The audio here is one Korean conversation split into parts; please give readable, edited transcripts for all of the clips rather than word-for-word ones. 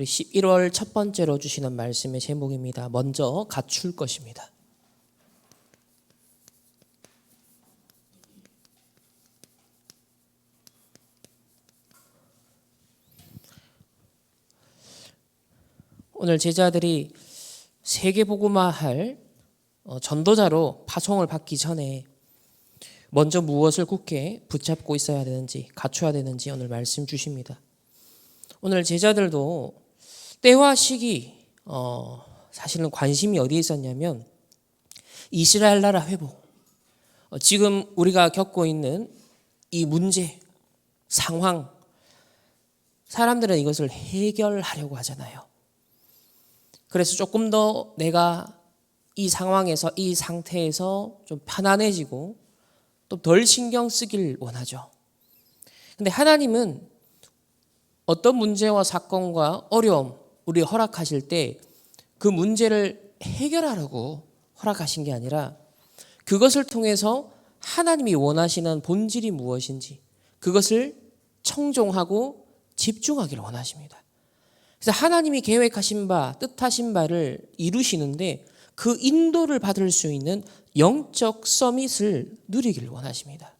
우리 11월 첫 번째로 주시는 말씀의 제목입니다. 먼저 갖출 것입니다. 오늘 제자들이 세계복음화할 전도자로 파송을 받기 전에 먼저 무엇을 굳게 붙잡고 있어야 되는지, 갖춰야 되는지 오늘 말씀 주십니다. 오늘 제자들도 때와 시기 사실은 관심이 어디에 있었냐면 이스라엘 나라 회복, 지금 우리가 겪고 있는 이 문제, 상황, 사람들은 이것을 해결하려고 하잖아요. 그래서 조금 더 내가 이 상황에서, 이 상태에서 좀 편안해지고 또 덜 신경 쓰길 원하죠. 근데 하나님은 어떤 문제와 사건과 어려움, 우리 허락하실 때 그 문제를 해결하라고 허락하신 게 아니라 그것을 통해서 하나님이 원하시는 본질이 무엇인지 그것을 청종하고 집중하기를 원하십니다. 그래서 하나님이 계획하신 바, 뜻하신 바를 이루시는데 그 인도를 받을 수 있는 영적 서밋을 누리기를 원하십니다.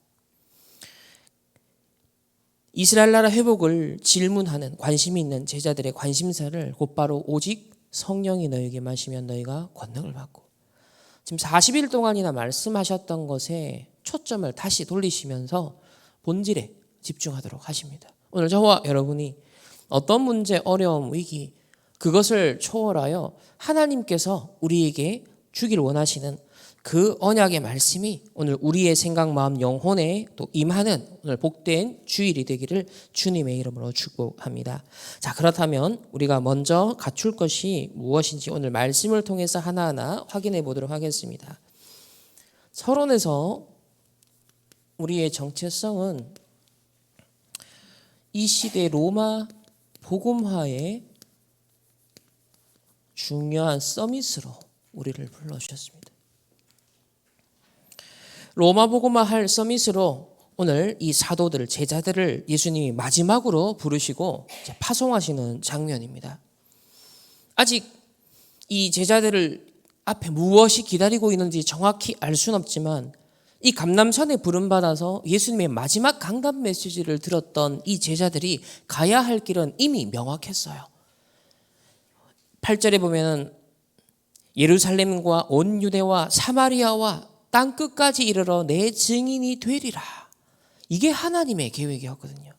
이스라엘 나라 회복을 질문하는 관심이 있는 제자들의 관심사를 곧바로 오직 성령이 너에게 마시면 너희가 권능을 받고, 지금 40일 동안이나 말씀하셨던 것에 초점을 다시 돌리시면서 본질에 집중하도록 하십니다. 오늘 저와 여러분이 어떤 문제, 어려움, 위기, 그것을 초월하여 하나님께서 우리에게 주길 원하시는 그 언약의 말씀이 오늘 우리의 생각, 마음, 영혼에 또 임하는 오늘 복된 주일이 되기를 주님의 이름으로 축복합니다. 자, 그렇다면 우리가 먼저 갖출 것이 무엇인지 오늘 말씀을 통해서 하나하나 확인해 보도록 하겠습니다. 서론에서 우리의 정체성은 이 시대 로마 복음화의 중요한 서밋으로 우리를 불러주셨습니다. 로마 복음화 할 서밋으로 오늘 이 사도들, 제자들을 예수님이 마지막으로 부르시고 파송하시는 장면입니다. 아직 이 제자들을 앞에 무엇이 기다리고 있는지 정확히 알 수는 없지만 이 감람산에 부름받아서 예수님의 마지막 강단 메시지를 들었던 이 제자들이 가야 할 길은 이미 명확했어요. 8절에 보면 예루살렘과 온 유대와 사마리아와 땅끝까지 이르러 내 증인이 되리라. 이게 하나님의 계획이었거든요.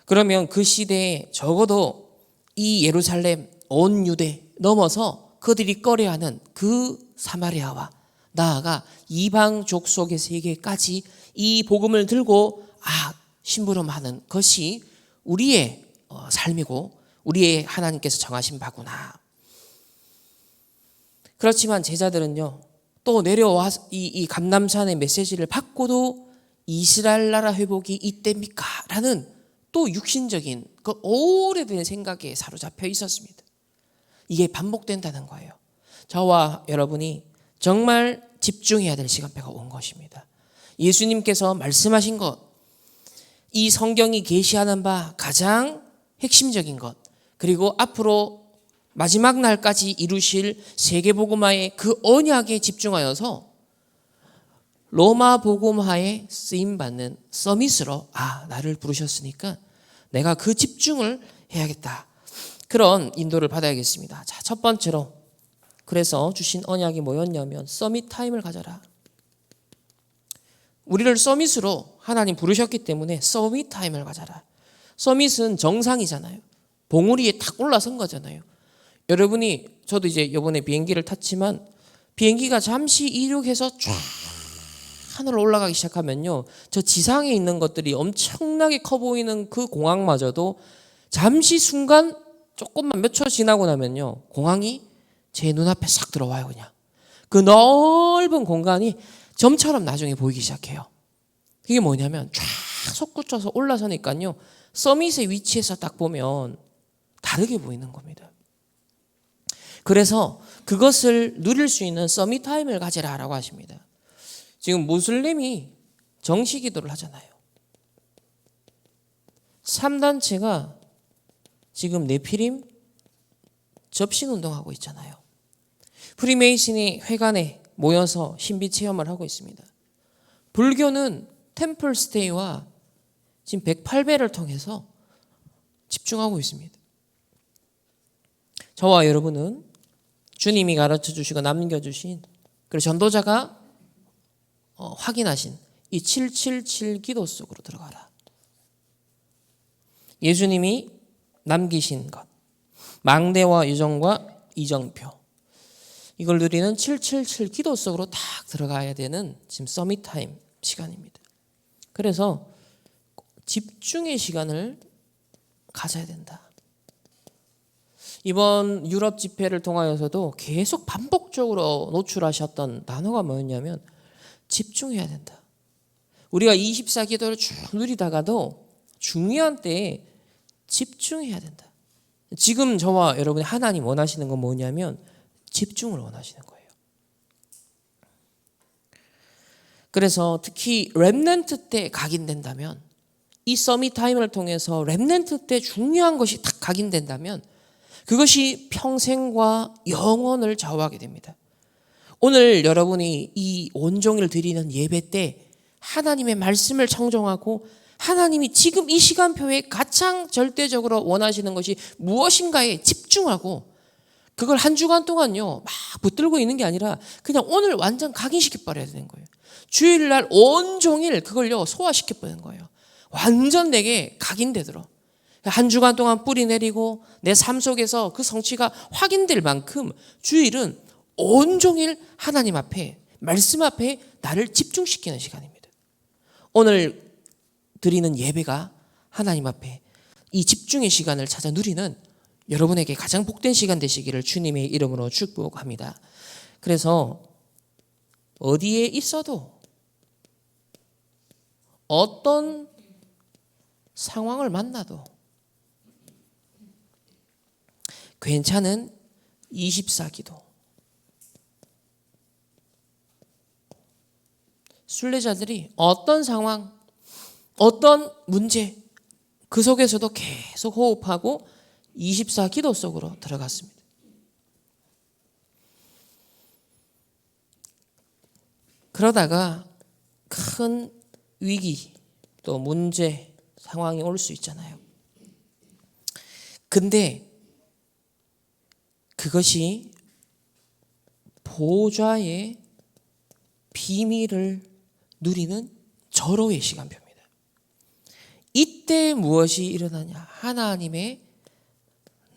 그러면 그 시대에 적어도 이 예루살렘, 온 유대 넘어서 그들이 꺼려하는 그 사마리아와 나아가 이방 족속의 세계까지 이 복음을 들고 심부름하는 것이 우리의 삶이고 우리의 하나님께서 정하신 바구나. 그렇지만 제자들은요, 또 내려와 이 감람산의 메시지를 받고도 이스라엘 나라 회복이 이때입니까? 라는 또 육신적인 그 오래된 생각에 사로잡혀 있었습니다. 이게 반복된다는 거예요. 저와 여러분이 정말 집중해야 될 시간표가 온 것입니다. 예수님께서 말씀하신 것, 이 성경이 계시하는 바 가장 핵심적인 것, 그리고 앞으로 마지막 날까지 이루실 세계복음화의 그 언약에 집중하여서 로마 복음화에 쓰임받는 서밋으로 나를 부르셨으니까 내가 그 집중을 해야겠다. 그런 인도를 받아야겠습니다. 자, 첫 번째로 그래서 주신 언약이 뭐였냐면 서밋 타임을 가져라. 우리를 서밋으로 하나님 부르셨기 때문에 서밋 타임을 가져라. 서밋은 정상이잖아요. 봉우리에 탁 올라선 거잖아요. 여러분이, 저도 이제 이번에 비행기를 탔지만 비행기가 잠시 이륙해서 쫙 하늘로 올라가기 시작하면요, 저 지상에 있는 것들이 엄청나게 커 보이는 그 공항마저도 잠시 순간 조금만 몇 초 지나고 나면요, 공항이 제 눈앞에 싹 들어와요. 그냥 그 넓은 공간이 점처럼 나중에 보이기 시작해요. 그게 뭐냐면 쫙 솟구쳐서 올라서니까요, 서밋의 위치에서 딱 보면 다르게 보이는 겁니다. 그래서 그것을 누릴 수 있는 서밋 타임을 가지라라고 하십니다. 지금 무슬림이 정시 기도를 하잖아요. 3단체가 지금 네피림 접신운동하고 있잖아요. 프리메이슨이 회관에 모여서 신비 체험을 하고 있습니다. 불교는 템플 스테이와 지금 108배를 통해서 집중하고 있습니다. 저와 여러분은 주님이 가르쳐 주시고 남겨주신, 그리고 전도자가 확인하신 이 777 기도 속으로 들어가라. 예수님이 남기신 것, 망대와 유정과 이정표, 이걸 누리는 777 기도 속으로 딱 들어가야 되는 지금 서밋 타임 시간입니다. 그래서 집중의 시간을 가져야 된다. 이번 유럽 집회를 통하여서도 계속 반복적으로 노출하셨던 단어가 뭐였냐면 집중해야 된다. 우리가 24기도를 쭉 누리다가도 중요한 때에 집중해야 된다. 지금 저와 여러분이 하나님 원하시는 건 뭐냐면 집중을 원하시는 거예요. 그래서 특히 렘넌트 때 각인된다면, 이 서밋 타임을 통해서 렘넌트 때 중요한 것이 딱 각인된다면 그것이 평생과 영원을 좌우하게 됩니다. 오늘 여러분이 이 온종일 드리는 예배 때 하나님의 말씀을 청정하고 하나님이 지금 이 시간표에 가장 절대적으로 원하시는 것이 무엇인가에 집중하고, 그걸 한 주간 동안요 막 붙들고 있는 게 아니라 그냥 오늘 완전 각인시켜 버려야 되는 거예요. 주일날 온종일 그걸요 소화시켜 버리는 거예요. 완전 내게 각인되도록 한 주간 동안 뿌리 내리고 내 삶 속에서 그 성취가 확인될 만큼 주일은 온종일 하나님 앞에, 말씀 앞에 나를 집중시키는 시간입니다. 오늘 드리는 예배가 하나님 앞에 이 집중의 시간을 찾아 누리는 여러분에게 가장 복된 시간 되시기를 주님의 이름으로 축복합니다. 그래서 어디에 있어도 어떤 상황을 만나도 괜찮은 24기도. 순례자들이 어떤 상황, 어떤 문제, 그 속에서도 계속 호흡하고 24기도 속으로 들어갔습니다. 그러다가 큰 위기, 또 문제, 상황이 올 수 있잖아요. 근데 그것이 보좌의 비밀을 누리는 절호의 시간표입니다. 이때 무엇이 일어나냐? 하나님의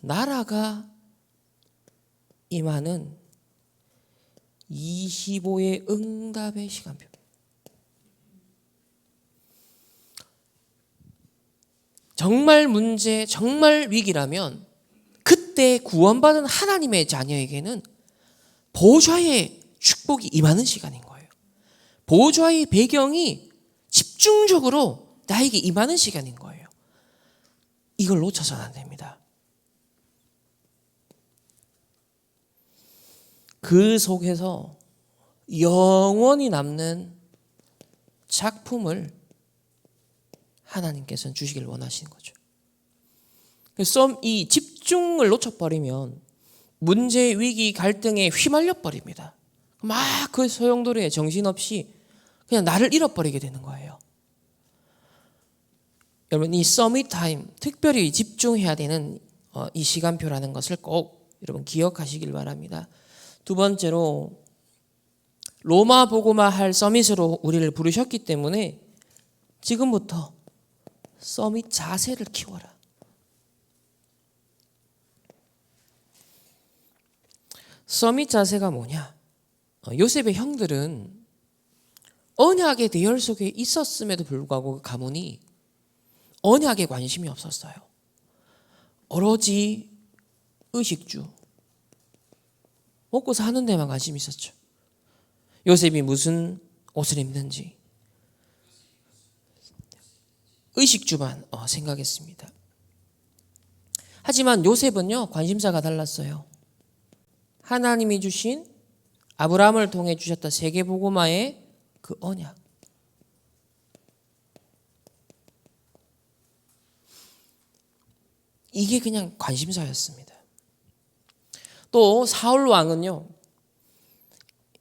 나라가 임하는 25의 응답의 시간표입니다. 정말 문제, 정말 위기라면 그때 구원받은 하나님의 자녀에게는 보좌의 축복이 임하는 시간인 거예요. 보좌의 배경이 집중적으로 나에게 임하는 시간인 거예요. 이걸 놓쳐서는 안 됩니다. 그 속에서 영원히 남는 작품을 하나님께서는 주시길 원하시는 거죠. 그래서 이 집중을 놓쳐버리면 문제, 위기, 갈등에 휘말려 버립니다. 막 그 소용돌이에 정신없이 그냥 나를 잃어버리게 되는 거예요. 여러분, 이 서밋 타임, 특별히 집중해야 되는 이 시간표라는 것을 꼭 여러분 기억하시길 바랍니다. 두 번째로, 로마 복음화 할 서밋으로 우리를 부르셨기 때문에 지금부터 서밋 자세를 키워라. 서밋 자세가 뭐냐? 요셉의 형들은 언약의 대열 속에 있었음에도 불구하고 그 가문이 언약에 관심이 없었어요. 오로지 의식주, 먹고 사는 데만 관심이 있었죠. 요셉이 무슨 옷을 입는지 의식주만 생각했습니다. 하지만 요셉은요, 관심사가 달랐어요. 하나님이 주신, 아브라함을 통해 주셨던 세계복음화의 그 언약, 이게 그냥 관심사였습니다. 또 사울 왕은요,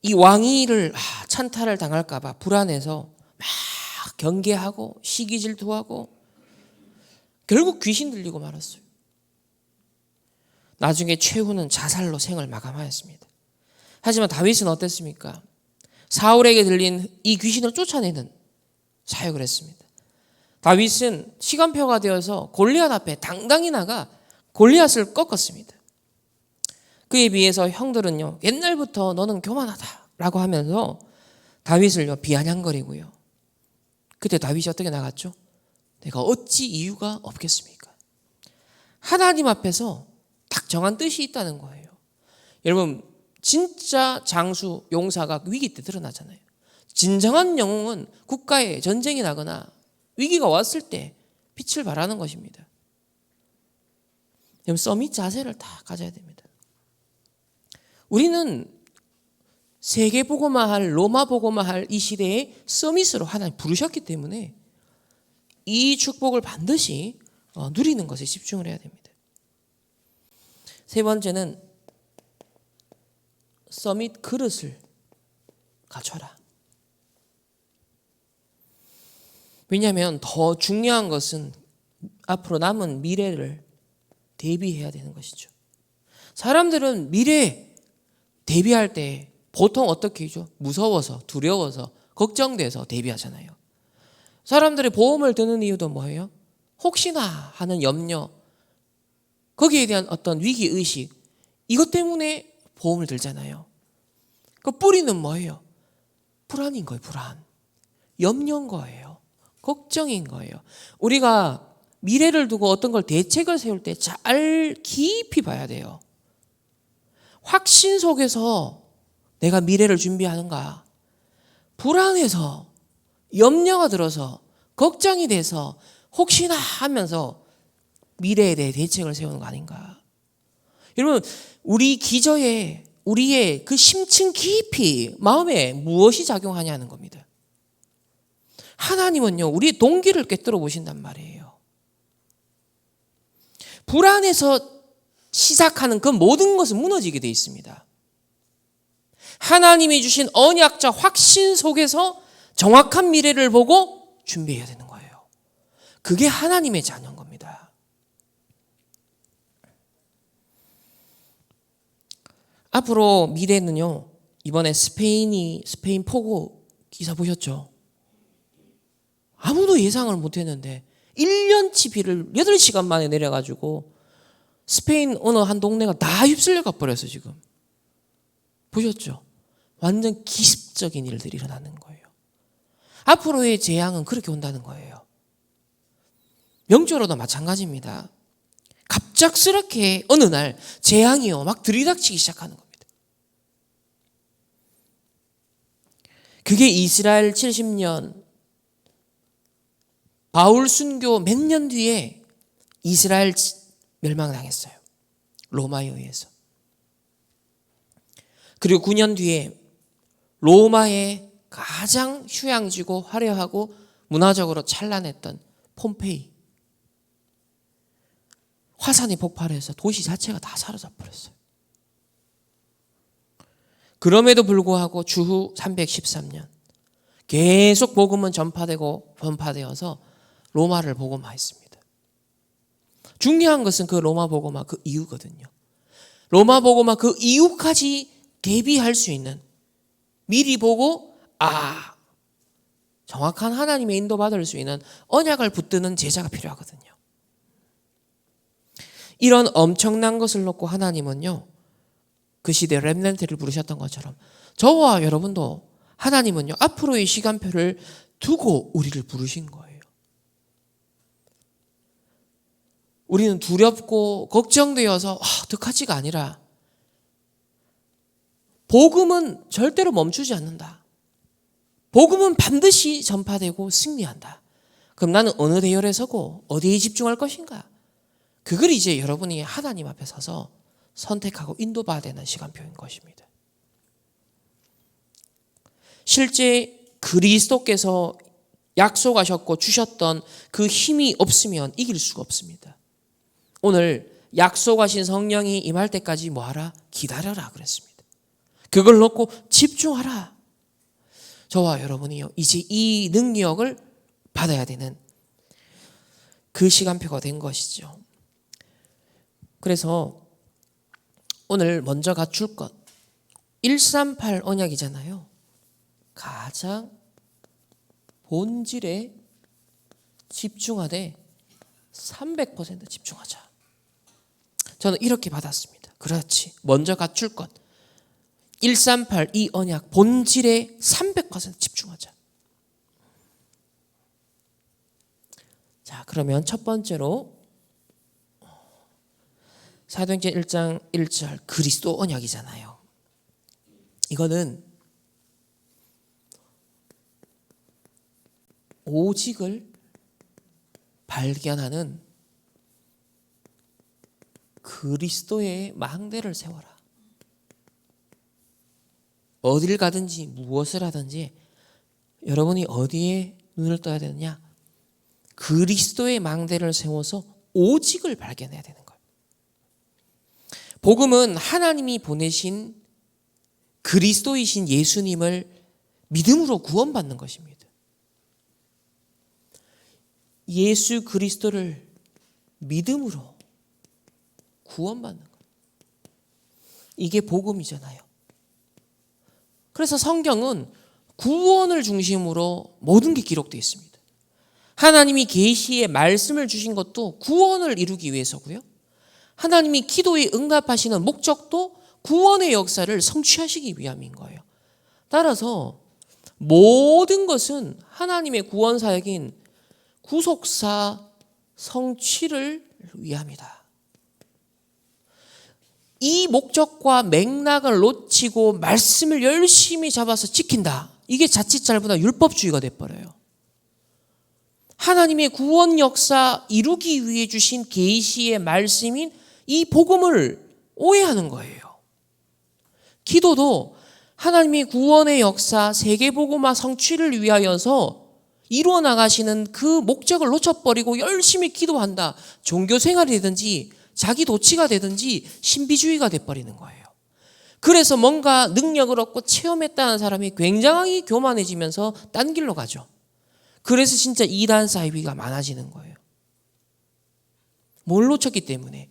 이 왕위를 찬탈을 당할까 봐 불안해서 막 경계하고 시기 질투하고 결국 귀신 들리고 말았어요. 나중에 최후는 자살로 생을 마감하였습니다. 하지만 다윗은 어땠습니까? 사울에게 들린 이 귀신을 쫓아내는 사역을 했습니다. 다윗은 시간표가 되어서 골리앗 앞에 당당히 나가 골리앗을 꺾었습니다. 그에 비해서 형들은요, 옛날부터 너는 교만하다라고 하면서 다윗을요 비아냥거리고요. 그때 다윗이 어떻게 나갔죠? 내가 어찌 이유가 없겠습니까? 하나님 앞에서 딱 정한 뜻이 있다는 거예요. 여러분, 진짜 장수 용사가 위기 때 드러나잖아요. 진정한 영웅은 국가에 전쟁이 나거나 위기가 왔을 때 빛을 발하는 것입니다. 여러분, 서밋 자세를 다 가져야 됩니다. 우리는 세계 보고만 할, 로마 보고만 할 이 시대에 서밋으로 하나님 부르셨기 때문에 이 축복을 반드시 누리는 것에 집중을 해야 됩니다. 세 번째는 서밋 그릇을 갖춰라. 왜냐하면 더 중요한 것은 앞으로 남은 미래를 대비해야 되는 것이죠. 사람들은 미래 대비할 때 보통 어떻게 하죠? 무서워서, 두려워서, 걱정돼서 대비하잖아요. 사람들이 보험을 드는 이유도 뭐예요? 혹시나 하는 염려, 거기에 대한 어떤 위기의식, 이것 때문에 보험을 들잖아요. 그 뿌리는 뭐예요? 불안인 거예요, 불안. 염려인 거예요. 걱정인 거예요. 우리가 미래를 두고 어떤 걸 대책을 세울 때 잘 깊이 봐야 돼요. 확신 속에서 내가 미래를 준비하는가? 불안해서, 염려가 들어서, 걱정이 돼서 혹시나 하면서 미래에 대해 대책을 세우는 거 아닌가? 여러분, 우리 기저에 우리의 그 심층 깊이 마음에 무엇이 작용하냐는 겁니다. 하나님은요, 우리의 동기를 꿰뚫어 보신단 말이에요. 불안해서 시작하는 그 모든 것은 무너지게 돼 있습니다. 하나님이 주신 언약자 확신 속에서 정확한 미래를 보고 준비해야 되는 거예요. 그게 하나님의 자녀인 겁니다. 앞으로 미래는요, 이번에 스페인 폭우 기사 보셨죠? 아무도 예상을 못했는데 1년치 비를 8시간 만에 내려가지고 스페인 어느 한 동네가 다 휩쓸려 가버렸어요. 지금 보셨죠? 완전 기습적인 일들이 일어나는 거예요. 앞으로의 재앙은 그렇게 온다는 거예요. 영적으로도 마찬가지입니다. 갑작스럽게 어느 날 재앙이요 막 들이닥치기 시작하는 겁니다. 그게 이스라엘 70년 바울 순교 몇 년 뒤에 이스라엘 멸망당했어요. 로마에 의해서. 그리고 9년 뒤에 로마의 가장 휴양지고 화려하고 문화적으로 찬란했던 폼페이. 화산이 폭발해서 도시 자체가 다 사라져 버렸어요. 그럼에도 불구하고 주후 313년 계속 복음은 전파되고 번파되어서 로마를 복음화했습니다. 중요한 것은 그 로마 복음화 그 이유거든요. 로마 복음화 그 이유까지 대비할 수 있는, 미리 보고 정확한 하나님의 인도받을 수 있는 언약을 붙드는 제자가 필요하거든요. 이런 엄청난 것을 놓고 하나님은요, 그 시대 렘넌트를 부르셨던 것처럼 저와 여러분도 하나님은요, 앞으로의 시간표를 두고 우리를 부르신 거예요. 우리는 두렵고 걱정되어서 어떡하지가 아니라 복음은 절대로 멈추지 않는다. 복음은 반드시 전파되고 승리한다. 그럼 나는 어느 대열에 서고 어디에 집중할 것인가? 그걸 이제 여러분이 하나님 앞에 서서 선택하고 인도받아야 되는 시간표인 것입니다. 실제 그리스도께서 약속하셨고 주셨던 그 힘이 없으면 이길 수가 없습니다. 오늘 약속하신 성령이 임할 때까지 뭐하라? 기다려라 그랬습니다. 그걸 놓고 집중하라. 저와 여러분이요, 이제 이 능력을 받아야 되는 그 시간표가 된 것이죠. 그래서 오늘 먼저 갖출 것, 138 언약이잖아요. 가장 본질에 집중하되 300% 집중하자. 저는 이렇게 받았습니다. 그렇지. 먼저 갖출 것. 138 이 언약 본질에 300% 집중하자. 자, 그러면 첫 번째로 사도행전 1장 1절 그리스도 언약이잖아요. 이거는 오직을 발견하는 그리스도의 망대를 세워라. 어딜 가든지 무엇을 하든지 여러분이 어디에 눈을 떠야 되느냐? 그리스도의 망대를 세워서 오직을 발견해야 되는 거예요. 복음은 하나님이 보내신 그리스도이신 예수님을 믿음으로 구원받는 것입니다. 예수 그리스도를 믿음으로 구원받는 거예요. 이게 복음이잖아요. 그래서 성경은 구원을 중심으로 모든 게 기록되어 있습니다. 하나님이 계시의 말씀을 주신 것도 구원을 이루기 위해서고요. 하나님이 기도에 응답하시는 목적도 구원의 역사를 성취하시기 위함인 거예요. 따라서 모든 것은 하나님의 구원 사역인 구속사 성취를 위함이다. 이 목적과 맥락을 놓치고 말씀을 열심히 잡아서 지킨다. 이게 자칫 잘못하면 율법주의가 돼버려요. 하나님의 구원 역사 이루기 위해 주신 계시의 말씀인 이 복음을 오해하는 거예요. 기도도 하나님의 구원의 역사 세계복음화 성취를 위하여서 이루어 나가시는 그 목적을 놓쳐버리고 열심히 기도한다. 종교생활이 되든지 자기 도치가 되든지 신비주의가 돼버리는 거예요. 그래서 뭔가 능력을 얻고 체험했다는 사람이 굉장히 교만해지면서 딴 길로 가죠. 그래서 진짜 이단 사이비가 많아지는 거예요. 뭘 놓쳤기 때문에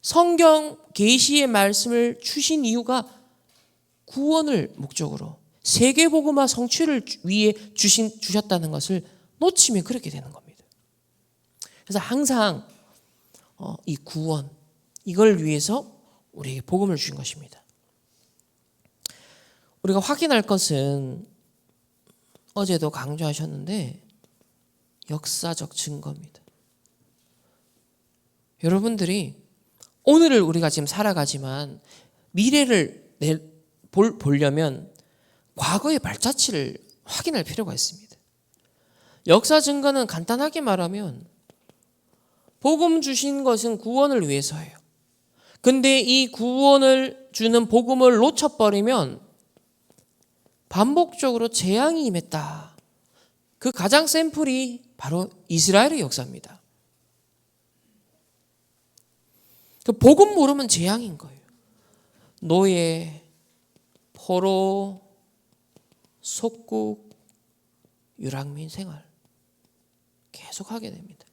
성경 계시의 말씀을 주신 이유가 구원을 목적으로 세계복음화 성취를 위해 주셨다는 것을 놓치면 그렇게 되는 겁니다. 그래서 항상 이 구원 이걸 위해서 우리에게 복음을 주신 것입니다. 우리가 확인할 것은 어제도 강조하셨는데 역사적 증거입니다. 여러분들이 오늘을 우리가 지금 살아가지만 미래를 보려면 과거의 발자취를 확인할 필요가 있습니다. 역사 증거는 간단하게 말하면 복음 주신 것은 구원을 위해서예요. 근데 이 구원을 주는 복음을 놓쳐버리면 반복적으로 재앙이 임했다. 그 가장 샘플이 바로 이스라엘의 역사입니다. 그 복음 모르면 재앙인 거예요. 노예, 포로, 속국, 유랑민 생활 계속 하게 됩니다.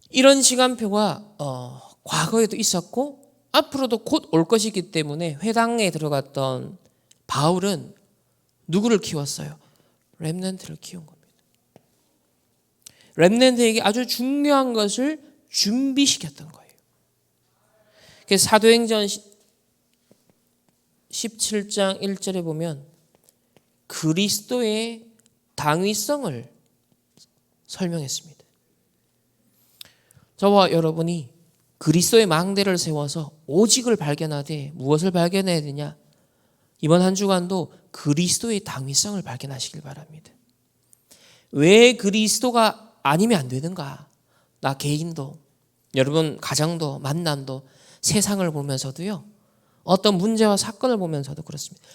이런 시간표가 과거에도 있었고 앞으로도 곧 올 것이기 때문에 회당에 들어갔던 바울은 누구를 키웠어요? 렘넌트를 키운 겁니다. 렘넌트에게 아주 중요한 것을 준비시켰던 거예요. 그래서 사도행전 17장 1절에 보면 그리스도의 당위성을 설명했습니다. 저와 여러분이 그리스도의 망대를 세워서 오직을 발견하되 무엇을 발견해야 되냐? 이번 한 주간도 그리스도의 당위성을 발견하시길 바랍니다. 왜 그리스도가 아니면 안 되는가? 나 개인도, 여러분 가정도, 만남도, 세상을 보면서도요. 어떤 문제와 사건을 보면서도 그렇습니다.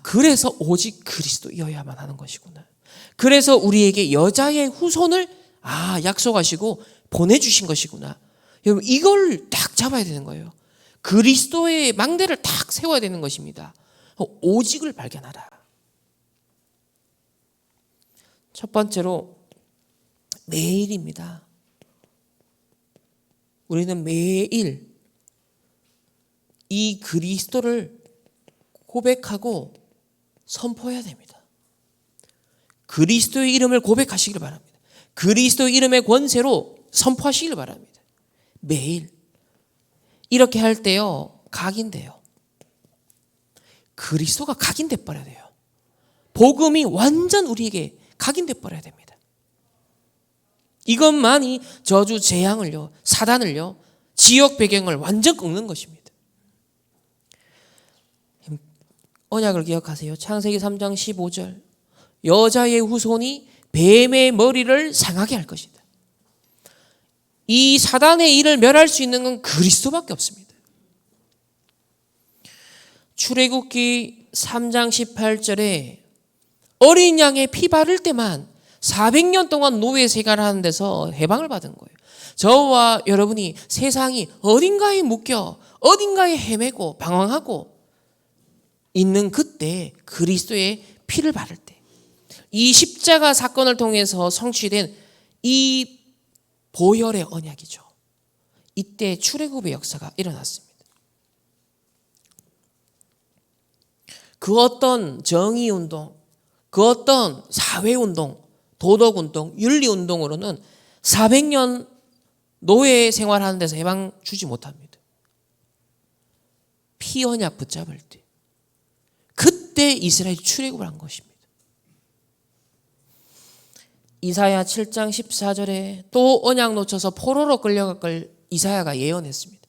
그래서 오직 그리스도여야만 하는 것이구나. 그래서 우리에게 여자의 후손을 약속하시고 보내주신 것이구나. 여러분 이걸 딱 잡아야 되는 거예요. 그리스도의 망대를 딱 세워야 되는 것입니다. 오직을 발견하라. 첫 번째로 매일입니다. 우리는 매일 이 그리스도를 고백하고 선포해야 됩니다. 그리스도의 이름을 고백하시길 바랍니다. 그리스도의 이름의 권세로 선포하시길 바랍니다. 매일 이렇게 할 때요 각인돼요. 그리스도가 각인돼 버려야 돼요. 복음이 완전 우리에게 각인돼 버려야 됩니다. 이것만이 저주 재앙을요 사단을요 지역 배경을 완전 꺾는 것입니다. 언약을 기억하세요. 창세기 3장 15절 여자의 후손이 뱀의 머리를 상하게 할 것이다. 이 사단의 일을 멸할 수 있는 건 그리스도밖에 없습니다. 출애굽기 3장 18절에 어린 양의 피 바를 때만 400년 동안 노예 생활하는 데서 해방을 받은 거예요. 저와 여러분이 세상이 어딘가에 묶여 어딘가에 헤매고 방황하고 있는 그때 그리스도의 피를 바를 때 이 십자가 사건을 통해서 성취된 이 보혈의 언약이죠. 이때 출애굽의 역사가 일어났습니다. 그 어떤 정의운동, 그 어떤 사회운동, 도덕운동, 윤리운동으로는 400년 노예 생활하는 데서 해방 주지 못합니다. 피 언약 붙잡을 때 그때 이스라엘이 출애굽을 한 것입니다. 이사야 7장 14절에 또 언약 놓쳐서 포로로 끌려갈 걸 이사야가 예언했습니다.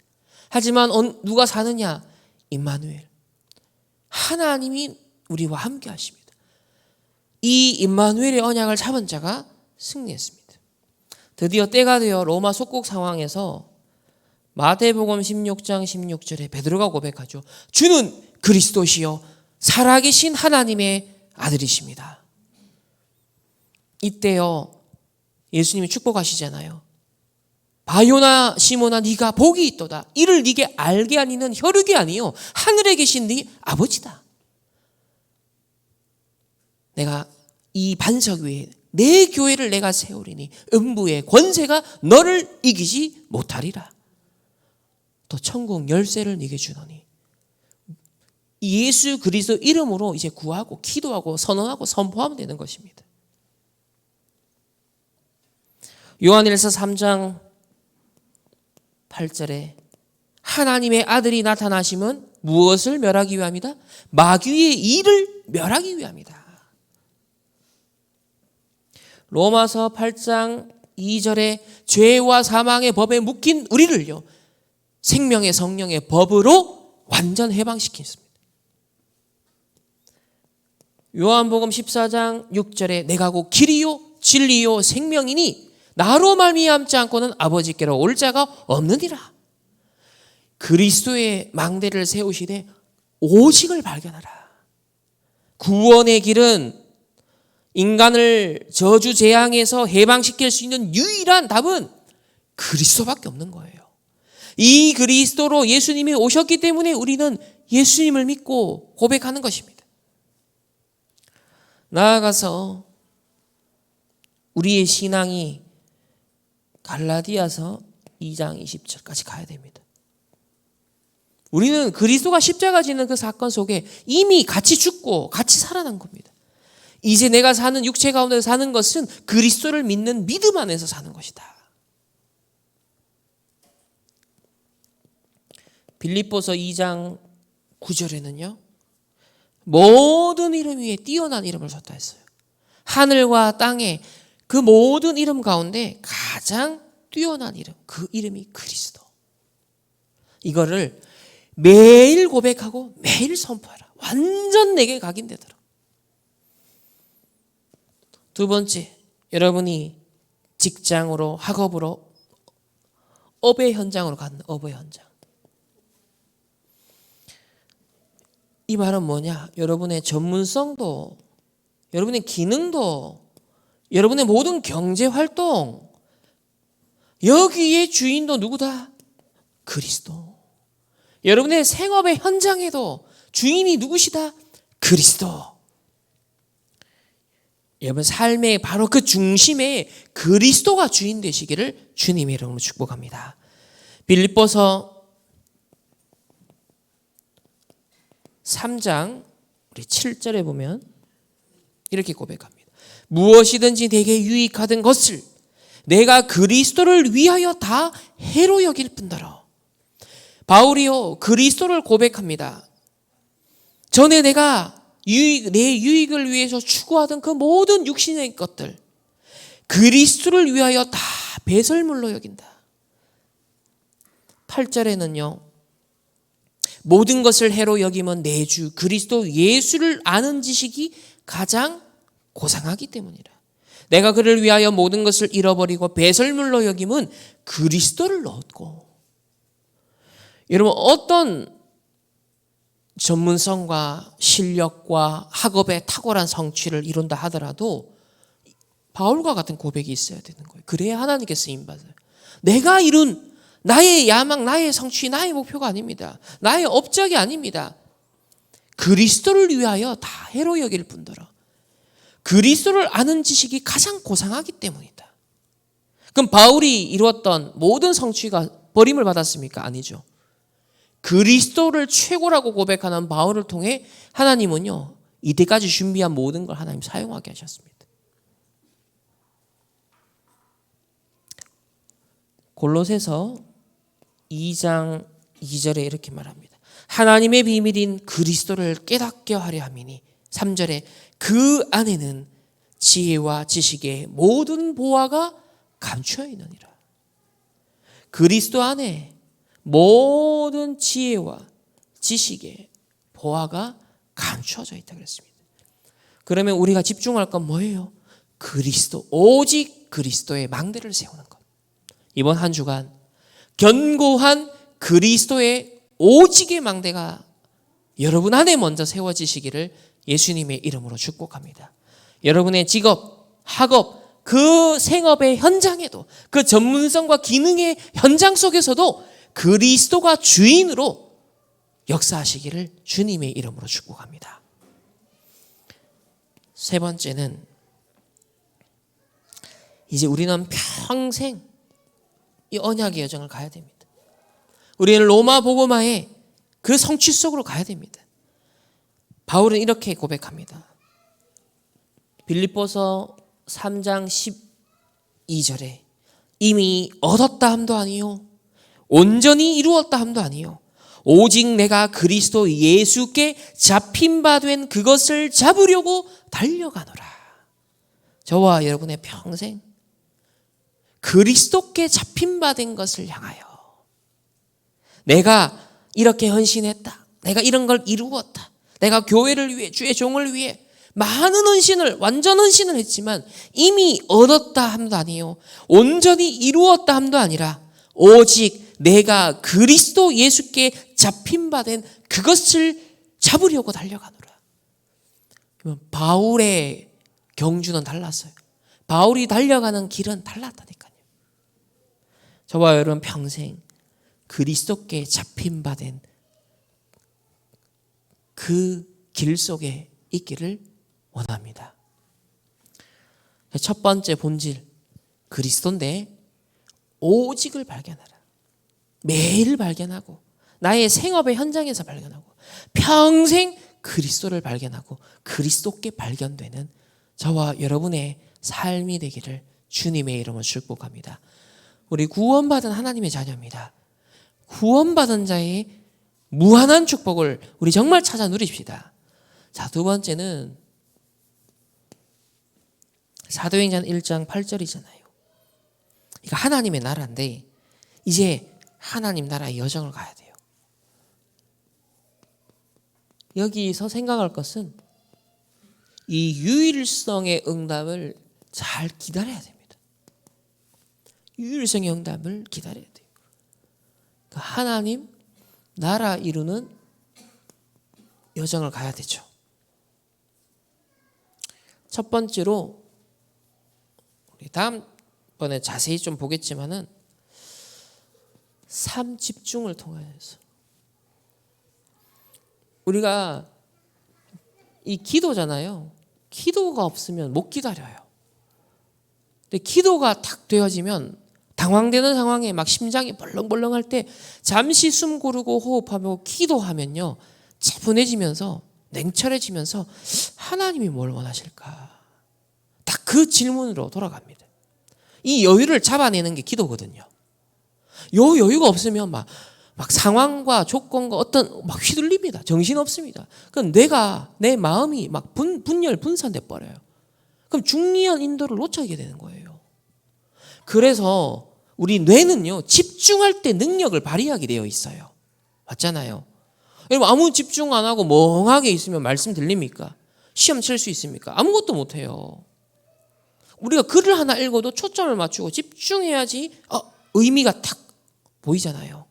하지만 누가 사느냐? 임마누엘. 하나님이 우리와 함께 하십니다. 이 임마누엘의 언약을 잡은 자가 승리했습니다. 드디어 때가 되어 로마 속국 상황에서 마태복음 16장 16절에 베드로가 고백하죠. 주는 그리스도시요 살아계신 하나님의 아들이십니다. 이때요 예수님이 축복하시잖아요. 바요나 시몬아 네가 복이 있도다. 이를 네게 알게 아니는 혈육이 아니요 하늘에 계신 네 아버지다. 내가 이 반석 위에 내 교회를 내가 세우리니 음부의 권세가 너를 이기지 못하리라. 또 천국 열쇠를 네게 주노니. 예수 그리스도 이름으로 이제 구하고 기도하고 선언하고 선포하면 되는 것입니다. 요한일서 3장 8절에 하나님의 아들이 나타나심은 무엇을 멸하기 위함이다? 마귀의 일을 멸하기 위함이다. 로마서 8장 2절에 죄와 사망의 법에 묶인 우리를요 생명의 성령의 법으로 완전 해방시켰습니다. 요한복음 14장 6절에 내가 곧 길이요 진리요 생명이니 나로 말미암지 않고는 아버지께로 올 자가 없느니라. 그리스도의 망대를 세우시되 오직을 발견하라. 구원의 길은 인간을 저주 재앙에서 해방시킬 수 있는 유일한 답은 그리스도밖에 없는 거예요. 이 그리스도로 예수님이 오셨기 때문에 우리는 예수님을 믿고 고백하는 것입니다. 나아가서 우리의 신앙이 갈라디아서 2장 20절까지 가야 됩니다. 우리는 그리스도가 십자가 지는 그 사건 속에 이미 같이 죽고 같이 살아난 겁니다. 이제 내가 사는 육체 가운데 사는 것은 그리스도를 믿는 믿음 안에서 사는 것이다. 빌립보서 2장 9절에는요. 모든 이름 위에 뛰어난 이름을 줬다 했어요. 하늘과 땅에 그 모든 이름 가운데 가장 뛰어난 이름, 그 이름이 그리스도. 이거를 매일 고백하고 매일 선포하라. 완전 내게 각인되도록. 두 번째, 여러분이 직장으로, 학업으로, 업의 현장으로 가는 업의 현장. 이 말은 뭐냐? 여러분의 전문성도, 여러분의 기능도, 여러분의 모든 경제 활동, 여기에 주인도 누구다? 그리스도. 여러분의 생업의 현장에도 주인이 누구시다? 그리스도. 여러분 삶의 바로 그 중심에 그리스도가 주인 되시기를 주님의 이름으로 축복합니다. 빌립보서 3장 우리 7절에 보면 이렇게 고백합니다. 무엇이든지 내게 유익하던 것을 내가 그리스도를 위하여 다 해로 여길 뿐더러. 바울이요 그리스도를 고백합니다. 전에 내가 내 유익을 위해서 추구하던 그 모든 육신의 것들 그리스도를 위하여 다 배설물로 여긴다. 8절에는요. 모든 것을 해로 여기면 내 주 그리스도 예수를 아는 지식이 가장 고상하기 때문이라. 내가 그를 위하여 모든 것을 잃어버리고 배설물로 여김은 그리스도를 얻고. 여러분 어떤 전문성과 실력과 학업의 탁월한 성취를 이룬다 하더라도 바울과 같은 고백이 있어야 되는 거예요. 그래야 하나님께 쓰임받아요. 내가 이룬 나의 야망, 나의 성취, 나의 목표가 아닙니다. 나의 업적이 아닙니다. 그리스도를 위하여 다 해로 여길 뿐더러 그리스도를 아는 지식이 가장 고상하기 때문이다. 그럼 바울이 이루었던 모든 성취가 버림을 받았습니까? 아니죠. 그리스도를 최고라고 고백하는 바울을 통해 하나님은요 이때까지 준비한 모든 걸 하나님 사용하게 하셨습니다. 골로새서 2장 2절에 이렇게 말합니다. 하나님의 비밀인 그리스도를 깨닫게 하려 함이니 3절에 그 안에는 지혜와 지식의 모든 보화가 감추어 있느니라. 그리스도 안에 모든 지혜와 지식의 보화가 감추어져 있다 그랬습니다. 그러면 우리가 집중할 건 뭐예요? 그리스도, 오직 그리스도의 망대를 세우는 것. 이번 한 주간 견고한 그리스도의 오직의 망대가 여러분 안에 먼저 세워지시기를 예수님의 이름으로 축복합니다. 여러분의 직업, 학업, 그 생업의 현장에도 그 전문성과 기능의 현장 속에서도 그리스도가 주인으로 역사하시기를 주님의 이름으로 축복합니다. 세 번째는 이제 우리는 평생 이 언약의 여정을 가야 됩니다. 우리는 로마 복음화의 그 성취 속으로 가야 됩니다. 바울은 이렇게 고백합니다. 빌립보서 3장 12절에 이미 얻었다 함도 아니요 온전히 이루었다 함도 아니요 오직 내가 그리스도 예수께 잡힌 바 된 그것을 잡으려고 달려가노라. 저와 여러분의 평생 그리스도께 잡힌 바 된 것을 향하여 내가 이렇게 헌신했다. 내가 이런 걸 이루었다. 내가 교회를 위해 주의 종을 위해 많은 헌신을 완전 헌신을 했지만 이미 얻었다 함도 아니요 온전히 이루었다 함도 아니라 오직 내가 그리스도 예수께 잡힌 바 된 그것을 잡으려고 달려가노라. 바울의 경주는 달랐어요. 바울이 달려가는 길은 달랐다니까요. 저와 여러분 평생 그리스도께 잡힌 바 된 그 길 속에 있기를 원합니다. 첫 번째 본질 그리스도인데 오직을 발견하라. 매일 발견하고 나의 생업의 현장에서 발견하고 평생 그리스도를 발견하고 그리스도께 발견되는 저와 여러분의 삶이 되기를 주님의 이름으로 축복합니다. 우리 구원받은 하나님의 자녀입니다. 구원받은 자의 무한한 축복을 우리 정말 찾아 누립시다. 자, 두 번째는 사도행전 1장 8절이잖아요. 이거 하나님의 나라인데 이제 하나님 나라의 여정을 가야 돼요. 여기서 생각할 것은 이 유일성의 응답을 잘 기다려야 됩니다. 유일성의 응답을 기다려야 돼요. 하나님 나라 이루는 여정을 가야 되죠. 첫 번째로 다음번에 자세히 좀 보겠지만은 삶 집중을 통해서 우리가 이 기도잖아요. 기도가 없으면 못 기다려요. 근데 기도가 탁 되어지면 당황되는 상황에 막 심장이 벌렁벌렁할 때 잠시 숨 고르고 호흡하며 기도하면요, 차분해지면서 냉철해지면서 하나님이 뭘 원하실까? 딱 그 질문으로 돌아갑니다. 이 여유를 잡아내는 게 기도거든요. 요 여유가 없으면 막 상황과 조건과 어떤 막 휘둘립니다. 정신 없습니다. 그럼 내 마음이 막 분열 분산돼 버려요. 그럼 중요한 인도를 놓치게 되는 거예요. 그래서 우리 뇌는요, 집중할 때 능력을 발휘하게 되어 있어요. 맞잖아요. 여러분, 아무 집중 안 하고 멍하게 있으면 말씀 들립니까? 시험 칠 수 있습니까? 아무것도 못 해요. 우리가 글을 하나 읽어도 초점을 맞추고 집중해야지 의미가 탁 보이잖아요.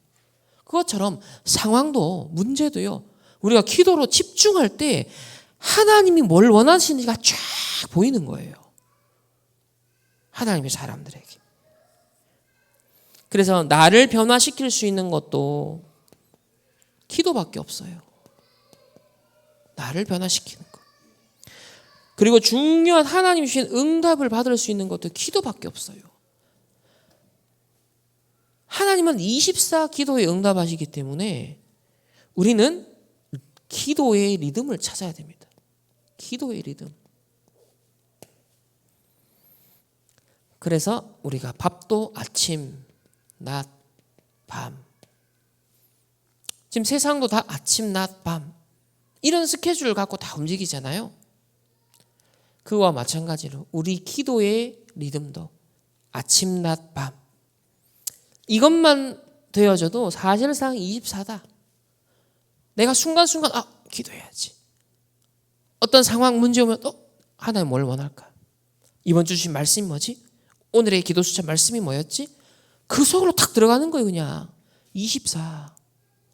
그것처럼 상황도 문제도요, 우리가 기도로 집중할 때 하나님이 뭘 원하시는지가 쫙 보이는 거예요. 하나님의 사람들에게. 그래서 나를 변화시킬 수 있는 것도 기도밖에 없어요. 나를 변화시키는 것. 그리고 중요한 하나님이 주신 응답을 받을 수 있는 것도 기도밖에 없어요. 하나님은 24 기도에 응답하시기 때문에 우리는 기도의 리듬을 찾아야 됩니다. 기도의 리듬. 그래서 우리가 밥도 아침, 낮, 밤. 지금 세상도 다 아침, 낮, 밤. 이런 스케줄을 갖고 다 움직이잖아요. 그와 마찬가지로 우리 기도의 리듬도 아침, 낮, 밤. 이것만 되어져도 사실상 24다. 내가 순간순간 기도해야지. 어떤 상황 문제 오면 하나님 뭘 원할까? 이번 주 주신 말씀이 뭐지? 오늘의 기도 수차 말씀이 뭐였지? 그 속으로 탁 들어가는 거예요. 그냥 24.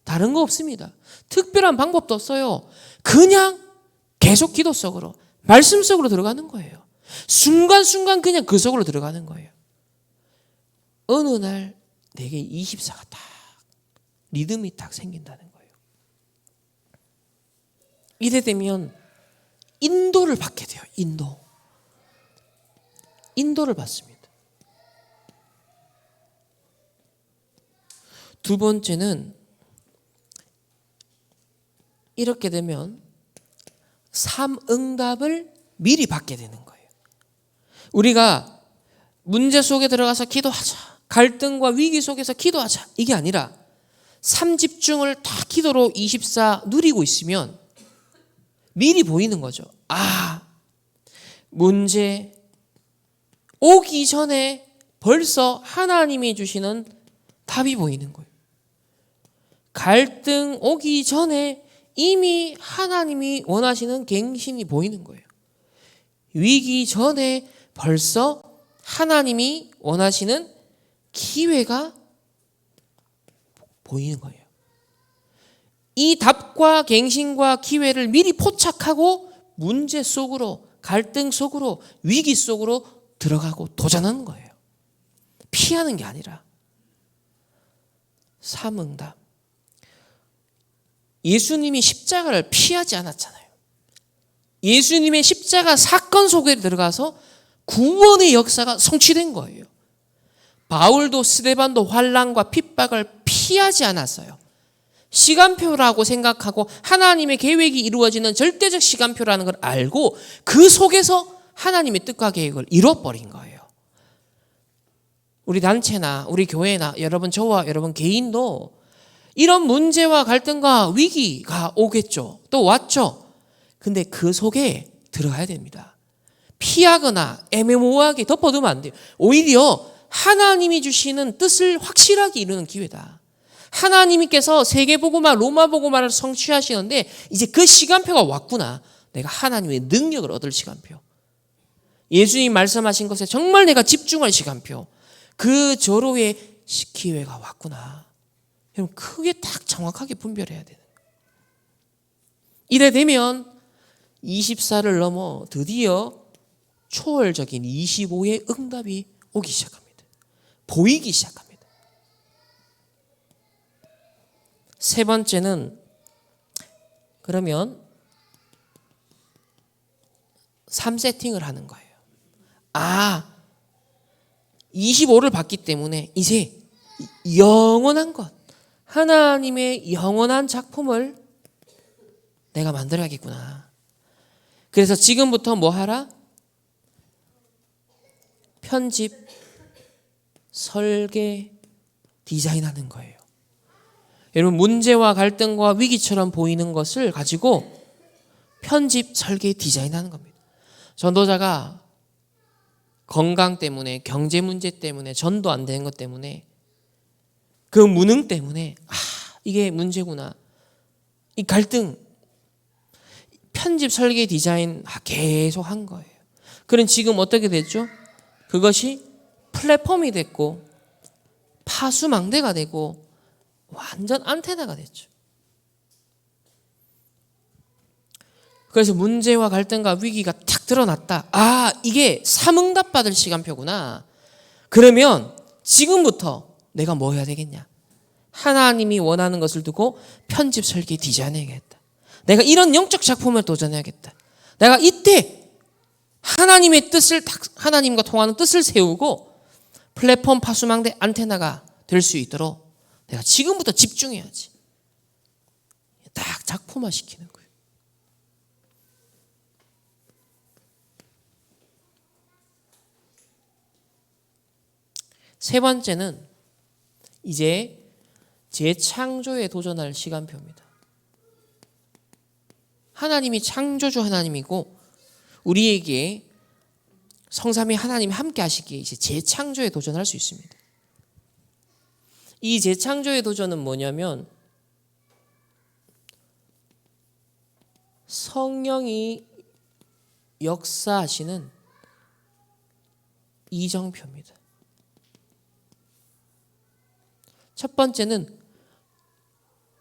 다른 거 없습니다. 특별한 방법도 없어요. 그냥 계속 기도 속으로, 말씀 속으로 들어가는 거예요. 순간순간 그냥 그 속으로 들어가는 거예요. 어느 날 내게 24가 딱 리듬이 딱 생긴다는 거예요. 이래 되면 인도를 받게 돼요. 인도를 받습니다. 두 번째는 이렇게 되면 삶 응답을 미리 받게 되는 거예요. 우리가 문제 속에 들어가서 기도하자, 갈등과 위기 속에서 기도하자, 이게 아니라 삶 집중을 다 기도로 24 누리고 있으면 미리 보이는 거죠. 문제 오기 전에 벌써 하나님이 주시는 답이 보이는 거예요. 갈등 오기 전에 이미 하나님이 원하시는 갱신이 보이는 거예요. 위기 전에 벌써 하나님이 원하시는 기회가 보이는 거예요. 이 답과 갱신과 기회를 미리 포착하고 문제 속으로, 갈등 속으로, 위기 속으로 들어가고 도전하는 거예요. 피하는 게 아니라. 삶응답. 예수님이 십자가를 피하지 않았잖아요. 예수님의 십자가 사건 속에 들어가서 구원의 역사가 성취된 거예요. 바울도 스데반도 환난과 핍박을 피하지 않았어요. 시간표라고 생각하고 하나님의 계획이 이루어지는 절대적 시간표라는 걸 알고 그 속에서 하나님의 뜻과 계획을 이뤄버린 거예요. 우리 단체나 우리 교회나 여러분, 저와 여러분 개인도 이런 문제와 갈등과 위기가 오겠죠. 또 왔죠. 근데 그 속에 들어가야 됩니다. 피하거나 애매모호하게 덮어두면 안 돼요. 오히려 하나님이 주시는 뜻을 확실하게 이루는 기회다. 하나님께서 세계복음화, 로마복음화를 성취하시는데 이제 그 시간표가 왔구나. 내가 하나님의 능력을 얻을 시간표. 예수님이 말씀하신 것에 정말 내가 집중할 시간표. 그 절호의 기회가 왔구나. 여러분, 크게 딱 정확하게 분별해야 되는 거예요. 이래 되면 24를 넘어 드디어 초월적인 25의 응답이 오기 시작합니다. 보이기 시작합니다. 세 번째는 그러면 3세팅을 하는 거예요. 25를 받기 때문에 이제 영원한 것, 하나님의 영원한 작품을 내가 만들어야겠구나. 그래서 지금부터 뭐 하라? 편집, 설계, 디자인하는 거예요. 여러분, 문제와 갈등과 위기처럼 보이는 것을 가지고 편집, 설계, 디자인하는 겁니다. 전도자가 건강 때문에, 경제 문제 때문에, 전도 안 되는 것 때문에, 그 무능 때문에 이게 문제구나. 이 갈등, 편집, 설계, 디자인 계속 한 거예요. 그럼 지금 어떻게 됐죠? 그것이 플랫폼이 됐고 파수망대가 되고 완전 안테나가 됐죠. 그래서 문제와 갈등과 위기가 탁 드러났다. 이게 3응답 받을 시간표구나. 그러면 지금부터 내가 뭐 해야 되겠냐? 하나님이 원하는 것을 두고 편집, 설계, 디자인해야겠다. 내가 이런 영적 작품을 도전해야겠다. 내가 이때 하나님의 뜻을, 하나님과 통하는 뜻을 세우고 플랫폼, 파수망대, 안테나가 될 수 있도록 내가 지금부터 집중해야지. 딱 작품화 시키는 거예요. 세 번째는 이제 재창조에 도전할 시간표입니다. 하나님이 창조주 하나님이고 우리에게 성삼위 하나님이 함께 하시기에 이제 재창조에 도전할 수 있습니다. 이 재창조의 도전은 뭐냐면 성령이 역사하시는 이정표입니다. 첫 번째는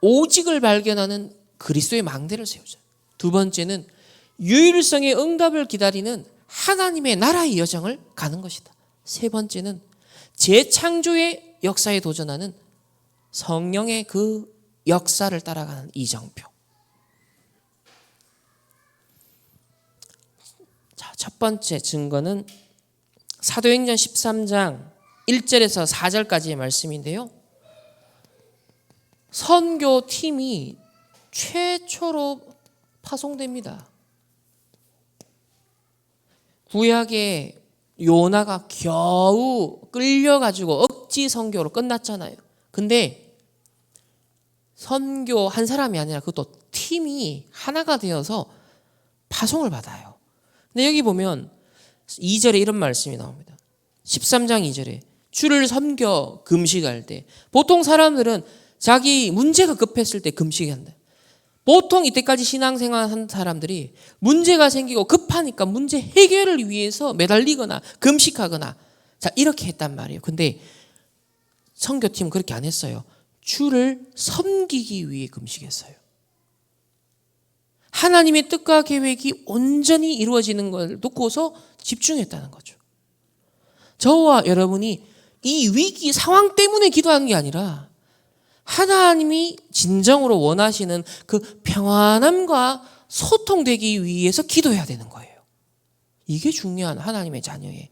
오직을 발견하는 그리스도의 망대를 세우자. 두 번째는 유일성의 응답을 기다리는 하나님의 나라의 여정을 가는 것이다. 세 번째는 재창조의 역사에 도전하는 성령의 그 역사를 따라가는 이정표. 자, 첫 번째 증거는 사도행전 13장 1절에서 4절까지의 말씀인데요. 선교팀이 최초로 파송됩니다. 구약에 요나가 겨우 끌려가지고 억지 선교로 끝났잖아요. 근데 선교 한 사람이 아니라 그것도 팀이 하나가 되어서 파송을 받아요. 근데 여기 보면 2절에 이런 말씀이 나옵니다. 13장 2절에 주를 섬겨 금식할 때 보통 사람들은 자기 문제가 급했을 때 금식한다. 보통 이때까지 신앙생활 한 사람들이 문제가 생기고 급하니까 문제 해결을 위해서 매달리거나 금식하거나 자 이렇게 했단 말이에요. 근데 선교팀은 그렇게 안 했어요. 주를 섬기기 위해 금식했어요. 하나님의 뜻과 계획이 온전히 이루어지는 걸 놓고서 집중했다는 거죠. 저와 여러분이 이 위기 상황 때문에 기도하는 게 아니라 하나님이 진정으로 원하시는 그 평안함과 소통되기 위해서 기도해야 되는 거예요. 이게 중요한 하나님의 자녀의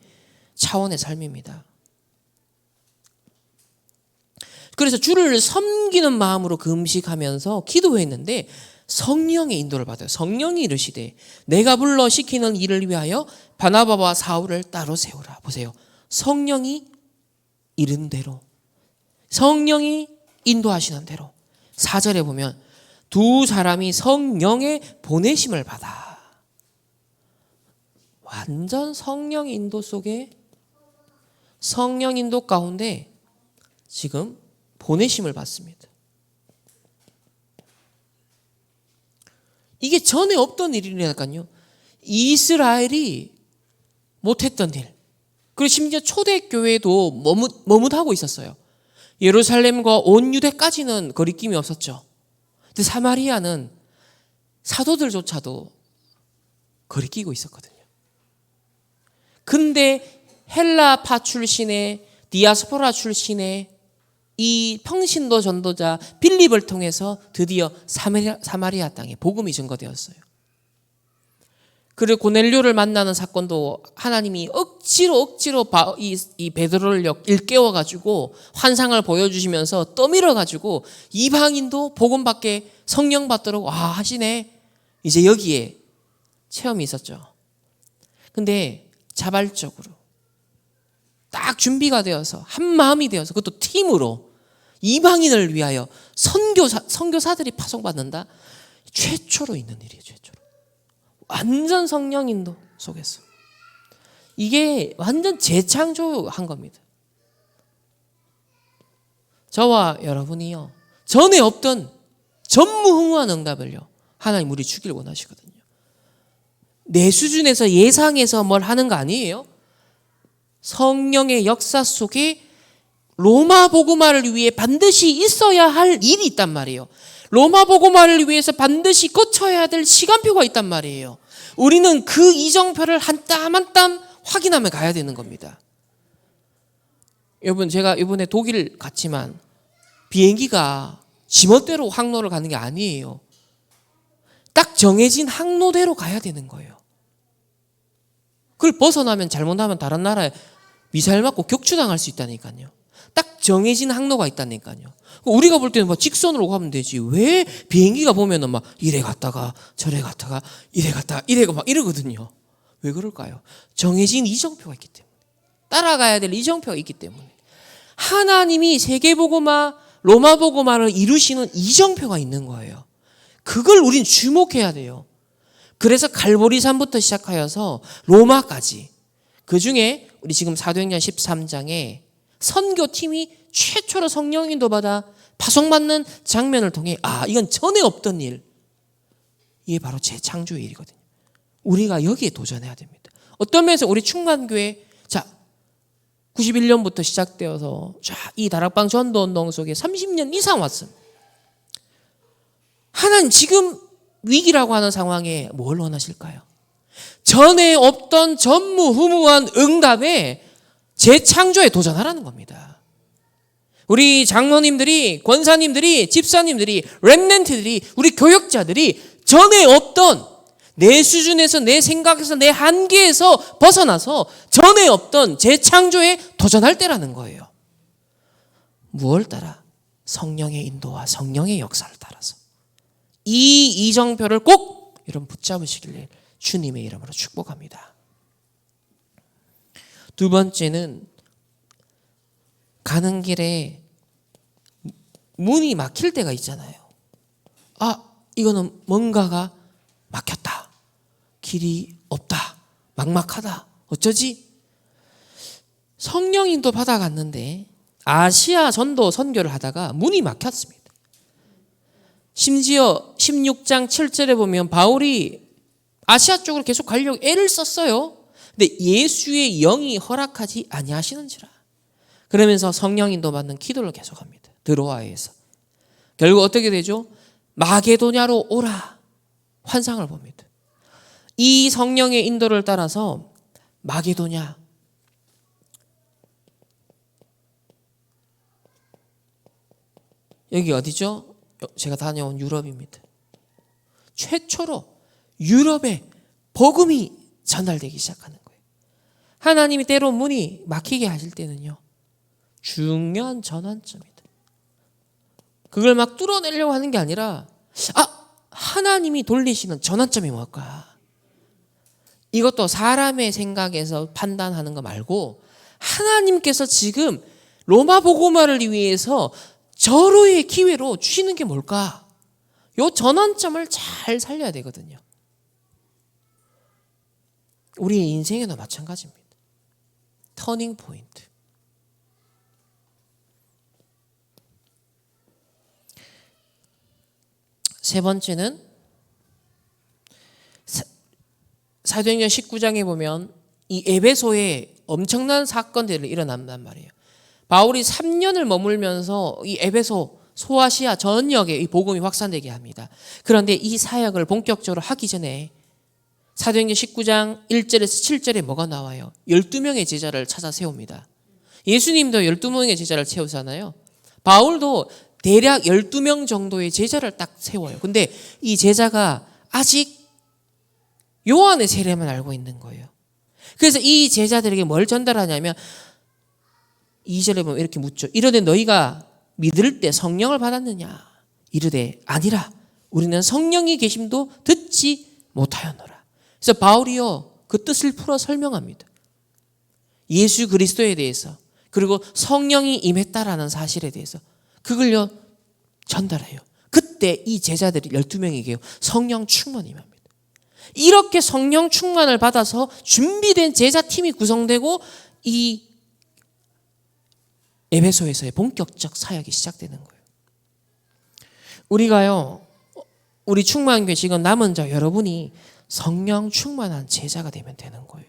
차원의 삶입니다. 그래서 주를 섬기는 마음으로 금식하면서 기도했는데 성령의 인도를 받아요. 성령이 이르시되 내가 불러 시키는 일을 위하여 바나바와 사울을 따로 세우라. 보세요. 성령이 이른 대로 성령이 인도하시는 대로 4절에 보면 두 사람이 성령의 보내심을 받아. 완전 성령 인도 속에 성령 인도 가운데 지금 보내심을 받습니다. 이게 전에 없던 일이라니까요. 이스라엘이 못했던 일. 그리고 심지어 초대교회도 머뭇하고 있었어요. 예루살렘과 온 유대까지는 거리낌이 없었죠. 근데 사마리아는 사도들조차도 거리끼고 있었거든요. 근데 헬라파 출신의 디아스포라 출신의 이 평신도 전도자 빌립을 통해서 드디어 사마리아 땅에 복음이 증거되었어요. 그리고 고넬료를 만나는 사건도 하나님이 억지로 이 베드로를 일깨워 가지고 환상을 보여주시면서 떠밀어 가지고 이방인도 복음 받게 성령 받도록 하시네. 이제 여기에 체험이 있었죠. 근데 자발적으로 딱 준비가 되어서 한 마음이 되어서 그것도 팀으로 이방인을 위하여 선교사들이 파송받는다. 최초로 있는 일이에요. 최초로. 완전 성령 인도 속에서. 이게 완전 재창조한 겁니다. 저와 여러분이요. 전에 없던 전무후무한 응답을요. 하나님 우리 주길 원하시거든요. 내 수준에서 예상해서 뭘 하는 거 아니에요. 성령의 역사 속에 로마 복음화를 위해 반드시 있어야 할 일이 있단 말이에요. 로마 복음화를 위해서 반드시 거쳐야 될 시간표가 있단 말이에요. 우리는 그 이정표를 한 땀 한 땀 확인하며 가야 되는 겁니다. 여러분, 제가 이번에 독일 갔지만 비행기가 지멋대로 항로를 가는 게 아니에요. 딱 정해진 항로대로 가야 되는 거예요. 그걸 벗어나면 잘못하면 다른 나라에 미사일 맞고 격추당할 수 있다니까요. 딱 정해진 항로가 있다니까요. 우리가 볼 때는 직선으로 가면 되지. 왜 비행기가 보면은 막 이래 갔다가 저래 갔다가 이래 갔다가 이래 막 이러거든요. 왜 그럴까요? 정해진 이정표가 있기 때문에. 따라가야 될 이정표가 있기 때문에. 하나님이 세계복음화, 로마복음화를 이루시는 이정표가 있는 거예요. 그걸 우린 주목해야 돼요. 그래서 갈보리산부터 시작하여서 로마까지. 그중에 우리 지금 사도행전 13장에 선교팀이 최초로 성령 인도받아 파송받는 장면을 통해 이건 전에 없던 일. 이게 바로 재창조의 일이거든요. 우리가 여기에 도전해야 됩니다. 어떤 면에서 우리 충만교회 91년부터 시작되어서 이 다락방 전도운동 속에 30년 이상 왔습니다. 하나님 지금 위기라고 하는 상황에 뭘 원하실까요? 전에 없던 전무후무한 응답에 재창조에 도전하라는 겁니다. 우리 장로님들이, 권사님들이, 집사님들이, 렘넌트들이, 우리 교역자들이 전에 없던 내 수준에서, 내 생각에서, 내 한계에서 벗어나서 전에 없던 재창조에 도전할 때라는 거예요. 무엇을 따라? 성령의 인도와 성령의 역사를 따라서. 이 이정표를 꼭 여러분 붙잡으시길 주님의 이름으로 축복합니다. 두 번째는 가는 길에 문이 막힐 때가 있잖아요. 이거는 뭔가가 막혔다. 길이 없다. 막막하다. 어쩌지? 성령 인도 받아갔는데 아시아 전도 선교를 하다가 문이 막혔습니다. 심지어 16장 7절에 보면 바울이 아시아 쪽으로 계속 가려고 애를 썼어요. 근데 예수의 영이 허락하지 아니하시는지라. 그러면서 성령 인도 받는 기도를 계속합니다. 드로아에서. 결국 어떻게 되죠? 마게도냐로 오라. 환상을 봅니다. 이 성령의 인도를 따라서 마게도냐, 여기 어디죠? 제가 다녀온 유럽입니다. 최초로 유럽에 복음이 전달되기 시작하는 거예요. 하나님이 때로 문이 막히게 하실 때는요, 중요한 전환점이다. 그걸 막 뚫어내려고 하는 게 아니라 하나님이 돌리시는 전환점이 뭘까? 이것도 사람의 생각에서 판단하는 거 말고 하나님께서 지금 로마 복음화를 위해서 절호의 기회로 주시는 게 뭘까? 이 전환점을 잘 살려야 되거든요. 우리의 인생에도 마찬가지입니다. 터닝 포인트. 세 번째는 사도행전 19장에 보면 이 에베소에 엄청난 사건들이 일어난단 말이에요. 바울이 3년을 머물면서 이 에베소 소아시아 전역에 이 복음이 확산되게 합니다. 그런데 이 사역을 본격적으로 하기 전에 사도행전 19장 1절에서 7절에 뭐가 나와요? 12명의 제자를 찾아 세웁니다. 예수님도 12명의 제자를 세우잖아요. 바울도 대략 12명 정도의 제자를 딱 세워요. 근데 이 제자가 아직 요한의 세례만 알고 있는 거예요. 그래서 이 제자들에게 뭘 전달하냐면 2절에 보면 이렇게 묻죠. 이르되 너희가 믿을 때 성령을 받았느냐? 이르되 아니라 우리는 성령이 계심도 듣지 못하였노라. 그래서 바울이요 그 뜻을 풀어 설명합니다. 예수 그리스도에 대해서 그리고 성령이 임했다라는 사실에 대해서 그걸요 전달해요. 그때 이 제자들이 12명에게요 성령 충만이 임합니다. 이렇게 성령 충만을 받아서 준비된 제자팀이 구성되고 이 에베소에서의 본격적 사역이 시작되는 거예요. 우리가요 우리 충만교회 지금 남은 자 여러분이 성령 충만한 제자가 되면 되는 거예요.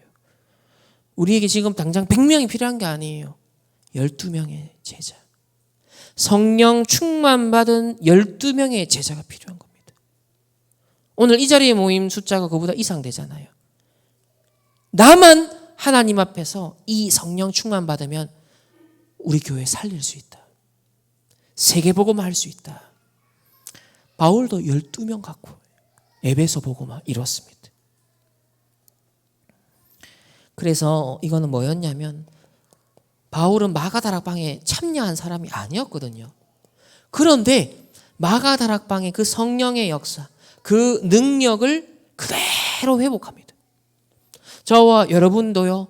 우리에게 지금 당장 100명이 필요한 게 아니에요. 12명의 제자. 성령 충만받은 12명의 제자가 필요한 겁니다. 오늘 이 자리에 모임 숫자가 그보다 이상 되잖아요. 나만 하나님 앞에서 이 성령 충만받으면 우리 교회 살릴 수 있다. 세계복음화 할 수 있다. 바울도 12명 갖고 에베소 복음화 이뤘습니다. 그래서 이거는 뭐였냐면 바울은 마가다락방에 참여한 사람이 아니었거든요. 그런데 마가다락방의 그 성령의 역사, 그 능력을 그대로 회복합니다. 저와 여러분도요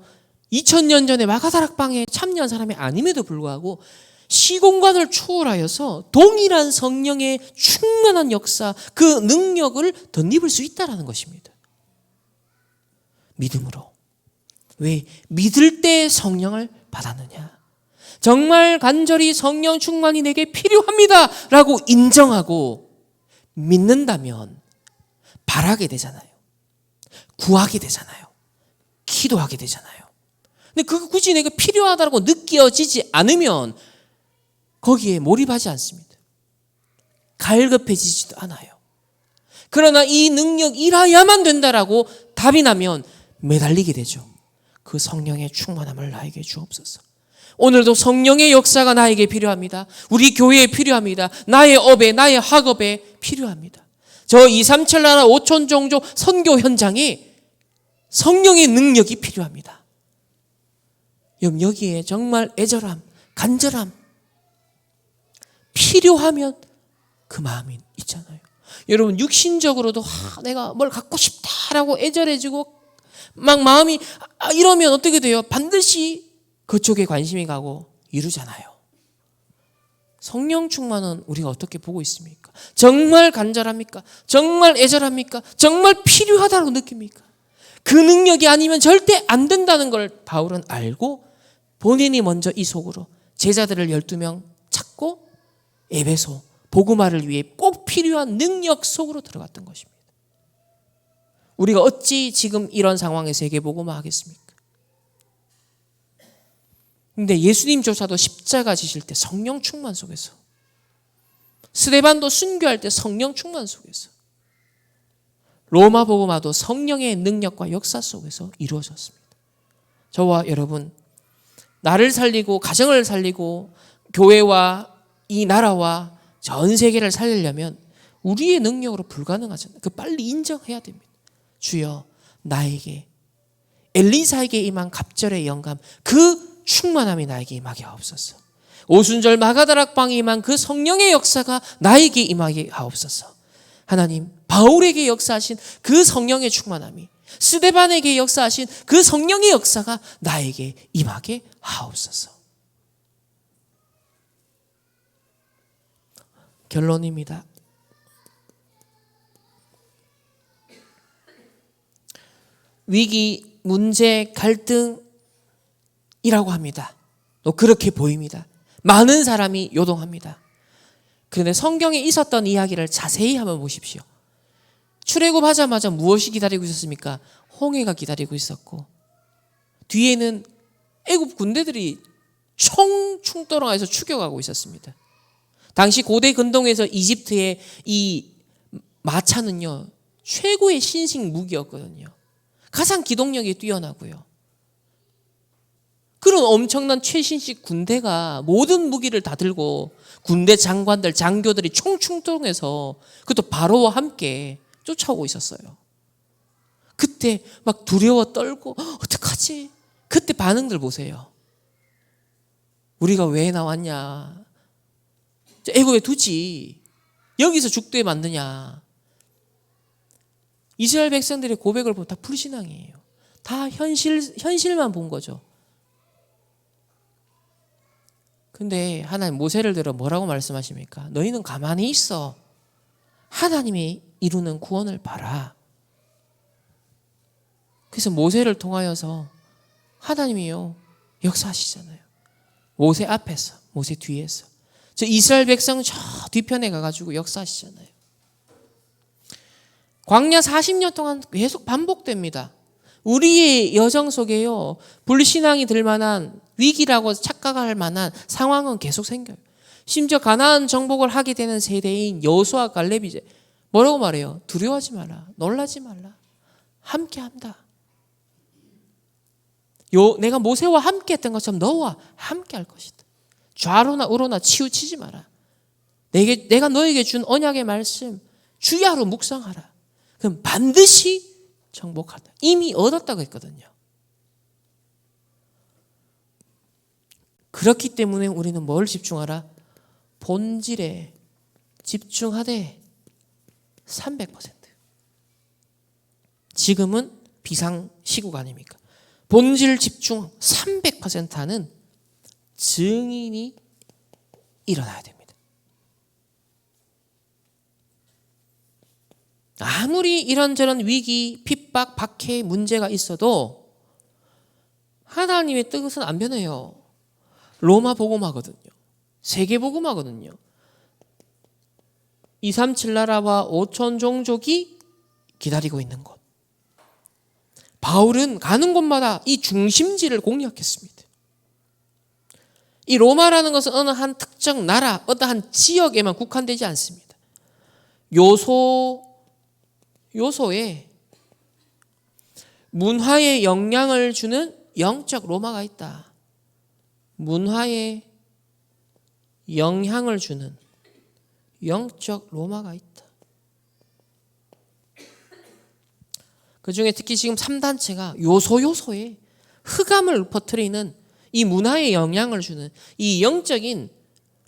2000년 전에 마가다락방에 참여한 사람이 아님에도 불구하고 시공간을 초월하여서 동일한 성령의 충만한 역사, 그 능력을 덧입을 수 있다는 것입니다. 믿음으로. 왜? 믿을 때 성령을 받았느냐? 정말 간절히 성령 충만이 내게 필요합니다 라고 인정하고 믿는다면 바라게 되잖아요. 구하게 되잖아요. 기도하게 되잖아요. 근데 그거 굳이 내가 필요하다고 느껴지지 않으면 거기에 몰입하지 않습니다. 갈급해지지도 않아요. 그러나 이 능력이라야만 된다라고 답이 나면 매달리게 되죠. 그 성령의 충만함을 나에게 주옵소서. 오늘도 성령의 역사가 나에게 필요합니다. 우리 교회에 필요합니다. 나의 업에 나의 학업에 필요합니다. 저 2, 3천 나라 5천 종족 선교 현장에 성령의 능력이 필요합니다. 여기에 정말 애절함, 간절함 필요하면 그 마음이 있잖아요. 여러분 육신적으로도 내가 뭘 갖고 싶다라고 애절해지고 막 마음이 이러면 어떻게 돼요? 반드시 그쪽에 관심이 가고 이루잖아요. 성령 충만은 우리가 어떻게 보고 있습니까? 정말 간절합니까? 정말 애절합니까? 정말 필요하다고 느낍니까? 그 능력이 아니면 절대 안 된다는 걸 바울은 알고 본인이 먼저 이 속으로 제자들을 12명 찾고 에베소 복음화를 위해 꼭 필요한 능력 속으로 들어갔던 것입니다. 우리가 어찌 지금 이런 상황에서 세계복음화 하겠습니까? 근데 예수님조차도 십자가 지실 때 성령 충만 속에서, 스데반도 순교할 때 성령 충만 속에서, 로마 복음화도 성령의 능력과 역사 속에서 이루어졌습니다. 저와 여러분, 나를 살리고 가정을 살리고 교회와 이 나라와 전 세계를 살리려면 우리의 능력으로 불가능하잖아요. 그 빨리 인정해야 됩니다. 주여, 나에게 엘리사에게 임한 갑절의 영감, 그 충만함이 나에게 임하게 하옵소서. 오순절 마가다락방에 임한 그 성령의 역사가 나에게 임하게 하옵소서. 하나님, 바울에게 역사하신 그 성령의 충만함이, 스데반에게 역사하신 그 성령의 역사가 나에게 임하게 하옵소서. 결론입니다. 위기, 문제, 갈등이라고 합니다. 또 그렇게 보입니다. 많은 사람이 요동합니다. 그런데 성경에 있었던 이야기를 자세히 한번 보십시오. 출애굽하자마자 무엇이 기다리고 있었습니까? 홍해가 기다리고 있었고, 뒤에는 애굽 군대들이 총충떠러가서 추격하고 있었습니다. 당시 고대 근동에서 이집트의 이 마차는요, 최고의 신식 무기였거든요. 가장 기동력이 뛰어나고요. 그런 엄청난 최신식 군대가 모든 무기를 다 들고 군대 장관들, 장교들이 총출동해서 그것도 바로와 함께 쫓아오고 있었어요. 그때 막 두려워 떨고 어떡하지? 그때 반응들 보세요. 우리가 왜 나왔냐? 애국에 두지. 여기서 죽도에 만드냐? 이스라엘 백성들의 고백을 보면 다 불신앙이에요. 다 현실만 본 거죠. 근데 하나님 모세를 들어 뭐라고 말씀하십니까? 너희는 가만히 있어. 하나님이 이루는 구원을 봐라. 그래서 모세를 통하여서 하나님이요 역사하시잖아요. 모세 앞에서, 모세 뒤에서. 저 이스라엘 백성 저 뒤편에 가가지고 역사하시잖아요. 광야 40년 동안 계속 반복됩니다. 우리의 여정 속에요 불신앙이 들 만한 위기라고 착각할 만한 상황은 계속 생겨요. 심지어 가나안 정복을 하게 되는 세대인 여호수아 갈렙이 이제 뭐라고 말해요? 두려워하지 마라, 놀라지 말라, 함께한다. 내가 모세와 함께했던 것처럼 너와 함께할 것이다. 좌로나 우로나 치우치지 마라. 내가 너에게 준 언약의 말씀 주야로 묵상하라. 그럼 반드시 정복하다. 이미 얻었다고 했거든요. 그렇기 때문에 우리는 뭘 집중하라? 본질에 집중하되 300%. 지금은 비상시국 아닙니까? 본질 집중 300% 하는 증인이 일어나야 됩니다. 아무리 이런저런 위기, 핍박, 박해, 문제가 있어도 하나님의 뜻은 안 변해요. 로마 복음화거든요. 세계 복음화거든요. 237 나라와 5천 종족이 기다리고 있는 곳. 바울은 가는 곳마다 이 중심지를 공략했습니다. 이 로마라는 것은 어느 한 특정 나라, 어떠한 지역에만 국한되지 않습니다. 요소에 문화에 영향을 주는 영적 로마가 있다. 문화에 영향을 주는 영적 로마가 있다. 그 중에 특히 지금 3단체가 요소에 흑암을 퍼뜨리는 이 문화에 영향을 주는 이 영적인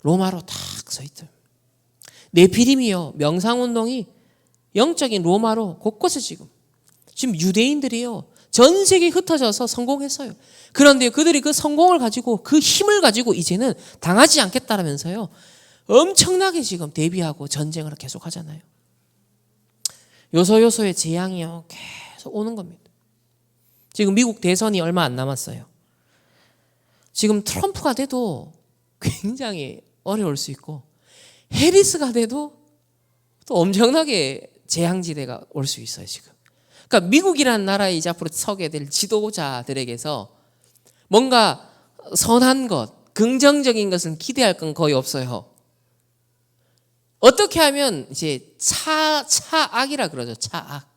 로마로 탁 서 있다. 네피림이요, 명상운동이 영적인 로마로 곳곳에 지금 유대인들이요 전 세계에 흩어져서 성공했어요. 그런데 그들이 그 성공을 가지고 그 힘을 가지고 이제는 당하지 않겠다라면서요 엄청나게 지금 대비하고 전쟁을 계속 하잖아요. 요소의 재앙이요 계속 오는 겁니다. 지금 미국 대선이 얼마 안 남았어요. 지금 트럼프가 돼도 굉장히 어려울 수 있고 해리스가 돼도 또 엄청나게 재앙지대가 올 수 있어요 지금. 그러니까 미국이라는 나라에 이제 앞으로 서게 될 지도자들에게서 뭔가 선한 것, 긍정적인 것은 기대할 건 거의 없어요. 어떻게 하면 이제 차악이라 그러죠. 차악.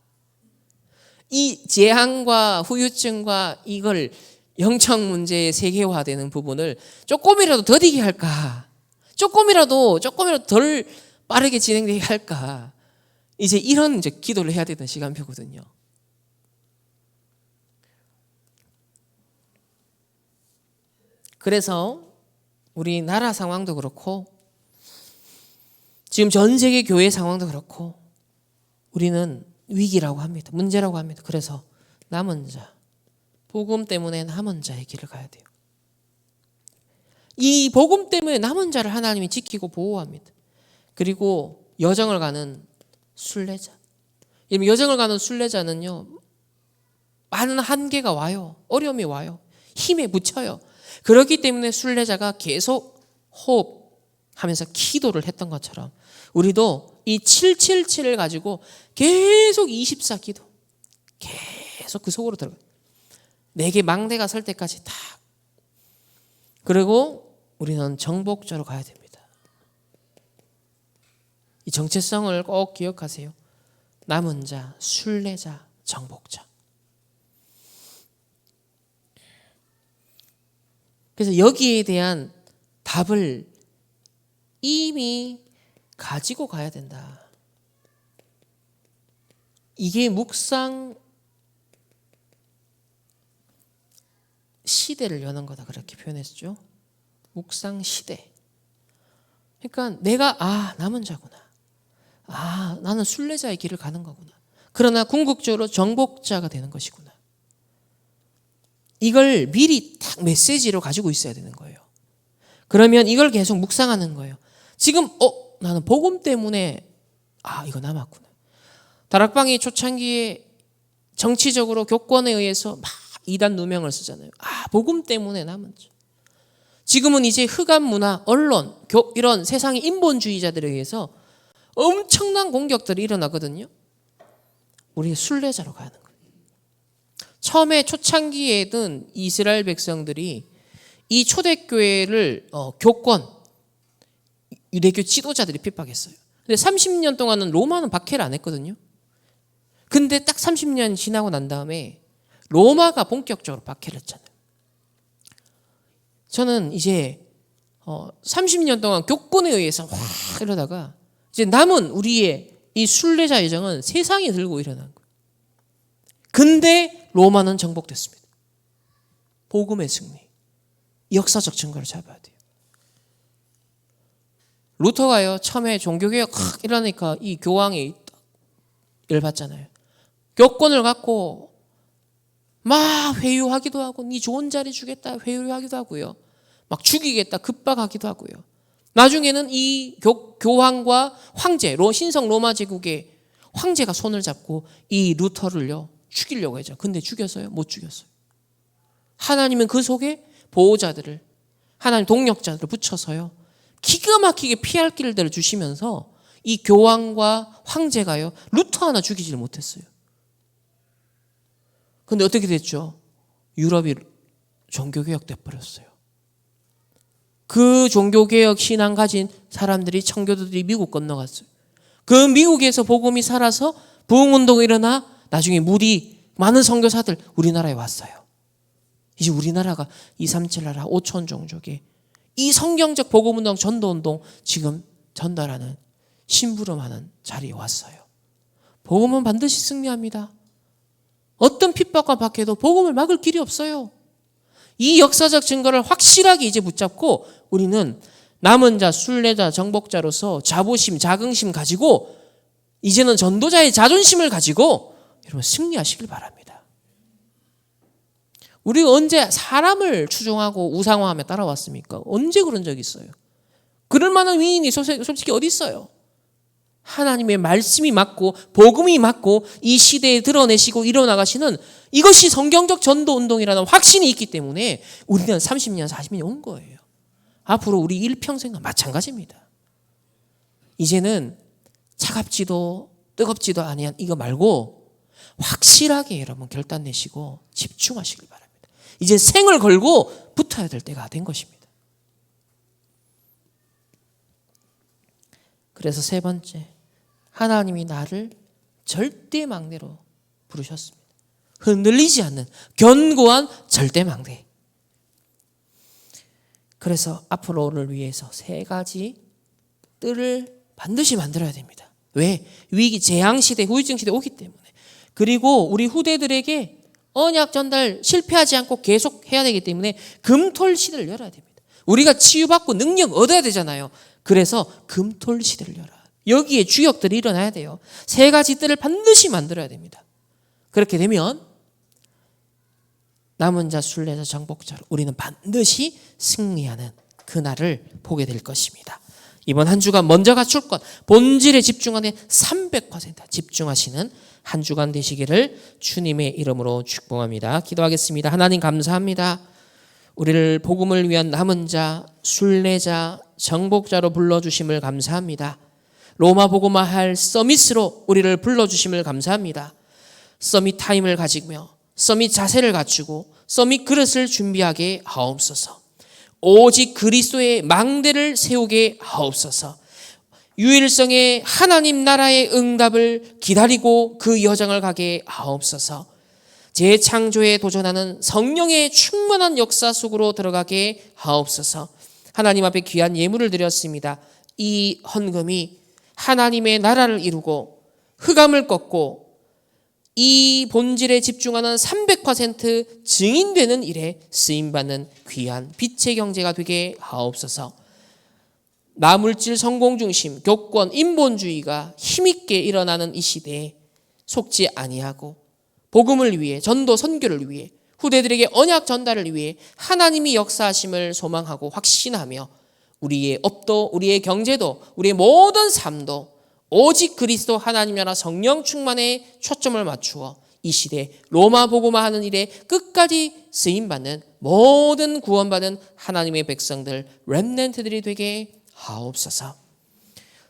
이 재앙과 후유증과 이걸 영적 문제의 세계화되는 부분을 조금이라도 더디게 할까? 조금이라도 덜 빠르게 진행되게 할까? 이제 이런 이제 기도를 해야 되는 시간표거든요. 그래서 우리나라 상황도 그렇고 지금 전 세계 교회 상황도 그렇고 우리는 위기라고 합니다. 문제라고 합니다. 그래서 남은 자, 복음 때문에 남은 자의 길을 가야 돼요. 이 복음 때문에 남은 자를 하나님이 지키고 보호합니다. 그리고 여정을 가는 순례자. 여정을 가는 순례자는요 많은 한계가 와요. 어려움이 와요. 힘에 부쳐요. 그렇기 때문에 순례자가 계속 호흡하면서 기도를 했던 것처럼 우리도 이 777을 가지고 계속 24 기도 계속 그 속으로 들어가요. 내게 망대가 설 때까지 딱. 그리고 우리는 정복자로 가야 됩니다. 이 정체성을 꼭 기억하세요. 남은 자, 순례자, 정복자. 그래서 여기에 대한 답을 이미 가지고 가야 된다. 이게 묵상 시대를 여는 거다, 그렇게 표현했죠. 묵상 시대. 그러니까 내가 남은 자구나. 나는 순례자의 길을 가는 거구나. 그러나 궁극적으로 정복자가 되는 것이구나. 이걸 미리 딱 메시지로 가지고 있어야 되는 거예요. 그러면 이걸 계속 묵상하는 거예요. 지금 나는 복음 때문에 이거 남았구나. 다락방이 초창기에 정치적으로 교권에 의해서 막 이단 누명을 쓰잖아요. 복음 때문에 남은 자. 지금은 이제 흑암 문화, 언론, 이런 세상의 인본주의자들에 의해서 엄청난 공격들이 일어나거든요. 우리 순례자로 가는 거예요. 처음에 초창기에는 이스라엘 백성들이 이 초대교회를 교권, 유대교 지도자들이 핍박했어요. 근데 30년 동안은 로마는 박해를 안 했거든요. 근데 딱 30년 지나고 난 다음에 로마가 본격적으로 박해를 했잖아요. 저는 이제 30년 동안 교권에 의해서 이러다가 이제 남은 우리의 이 순례자 여정은 세상이 들고 일어난 거예요. 근데 로마는 정복됐습니다. 복음의 승리. 역사적 증거를 잡아야 돼요. 루터가요, 처음에 종교개혁 이러니까 이 교황이 열받잖아요. 교권을 갖고 막 회유하기도 하고, 네 좋은 자리 주겠다 회유하기도 하고요. 막 죽이겠다 급박하기도 하고요. 나중에는 이 교황과 황제, 신성 로마 제국의 황제가 손을 잡고 이 루터를요 죽이려고 했죠. 근데 죽였어요? 못 죽였어요. 하나님은 그 속에 보호자들을, 하나님 동력자들을 붙여서요 기가 막히게 피할 길들을 주시면서 이 교황과 황제가요 루터 하나 죽이지를 못했어요. 근데 어떻게 됐죠? 유럽이 종교개혁 돼버렸어요. 그 종교개혁 신앙 가진 사람들이, 청교도들이 미국 건너갔어요. 그 미국에서 복음이 살아서 부흥운동이 일어나 나중에 많은 선교사들 우리나라에 왔어요. 이제 우리나라가 237 나라 5천 종족의 이 성경적 복음운동, 전도운동 지금 전달하는, 심부름하는 자리에 왔어요. 복음은 반드시 승리합니다. 어떤 핍박과 박해도 복음을 막을 길이 없어요. 이 역사적 증거를 확실하게 이제 붙잡고 우리는 남은 자, 순례자, 정복자로서 자부심, 자긍심 가지고 이제는 전도자의 자존심을 가지고 여러분 승리하시길 바랍니다. 우리가 언제 사람을 추종하고 우상화하며 따라왔습니까? 언제 그런 적이 있어요? 그럴 만한 위인이 솔직히 어디 있어요? 하나님의 말씀이 맞고 복음이 맞고 이 시대에 드러내시고 일어나가시는 이것이 성경적 전도운동이라는 확신이 있기 때문에 우리는 30년, 40년이 온 거예요. 앞으로 우리 일평생과 마찬가지입니다. 이제는 차갑지도 뜨겁지도 아니한 이거 말고 확실하게 여러분 결단 내시고 집중하시길 바랍니다. 이제 생을 걸고 붙어야 될 때가 된 것입니다. 그래서 세 번째, 하나님이 나를 절대 망대로 부르셨습니다. 흔들리지 않는 견고한 절대 망대. 그래서 앞으로를 위해서 세 가지 뜰을 반드시 만들어야 됩니다. 왜? 위기, 재앙시대, 후유증 시대 오기 때문에. 그리고 우리 후대들에게 언약 전달 실패하지 않고 계속 해야 되기 때문에 금톨 시대를 열어야 됩니다. 우리가 치유받고 능력 얻어야 되잖아요. 그래서 금톨 시대를 열어야, 여기에 주역들이 일어나야 돼요. 세 가지 뜰을 반드시 만들어야 됩니다. 그렇게 되면 남은 자, 순례자, 정복자로 우리는 반드시 승리하는 그날을 보게 될 것입니다. 이번 한 주간 먼저 갖출 것, 본질에 집중하는 300% 집중하시는 한 주간 되시기를 주님의 이름으로 축복합니다. 기도하겠습니다. 하나님 감사합니다. 우리를 복음을 위한 남은 자, 순례자, 정복자로 불러주심을 감사합니다. 로마 복음화할 서밋으로 우리를 불러주심을 감사합니다. 서밋 타임을 가지며 서밋 자세를 갖추고 서밋 그릇을 준비하게 하옵소서. 오직 그리스도의 망대를 세우게 하옵소서. 유일성의 하나님 나라의 응답을 기다리고 그 여정을 가게 하옵소서. 재창조에 도전하는 성령의 충만한 역사 속으로 들어가게 하옵소서. 하나님 앞에 귀한 예물을 드렸습니다. 이 헌금이 하나님의 나라를 이루고 흑암을 꺾고 이 본질에 집중하는 300% 증인되는 일에 쓰임받는 귀한 빛의 경제가 되게 하옵소서. 나물질 성공중심, 교권, 인본주의가 힘있게 일어나는 이 시대에 속지 아니하고 복음을 위해, 전도 선교를 위해, 후대들에게 언약 전달을 위해 하나님이 역사하심을 소망하고 확신하며 우리의 업도, 우리의 경제도, 우리의 모든 삶도 오직 그리스도 하나님 나라 성령 충만에 초점을 맞추어 이 시대 로마 복음화 하는 일에 끝까지 쓰임받는 모든 구원받은 하나님의 백성들, 렘넌트들이 되게 하옵소서.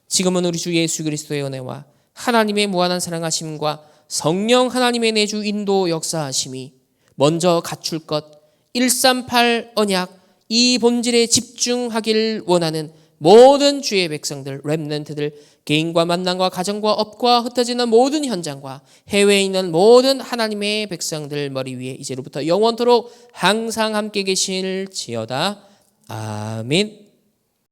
지금은 우리 주 예수 그리스도의 은혜와 하나님의 무한한 사랑하심과 성령 하나님의 내주 인도 역사하심이 먼저 갖출 것 138 언약 이 본질에 집중하길 원하는 모든 주의 백성들, 렘넌트들, 개인과 만남과 가정과 업과 흩어지는 모든 현장과 해외에 있는 모든 하나님의 백성들 머리 위에 이제로부터 영원토록 항상 함께 계실지어다. 아멘.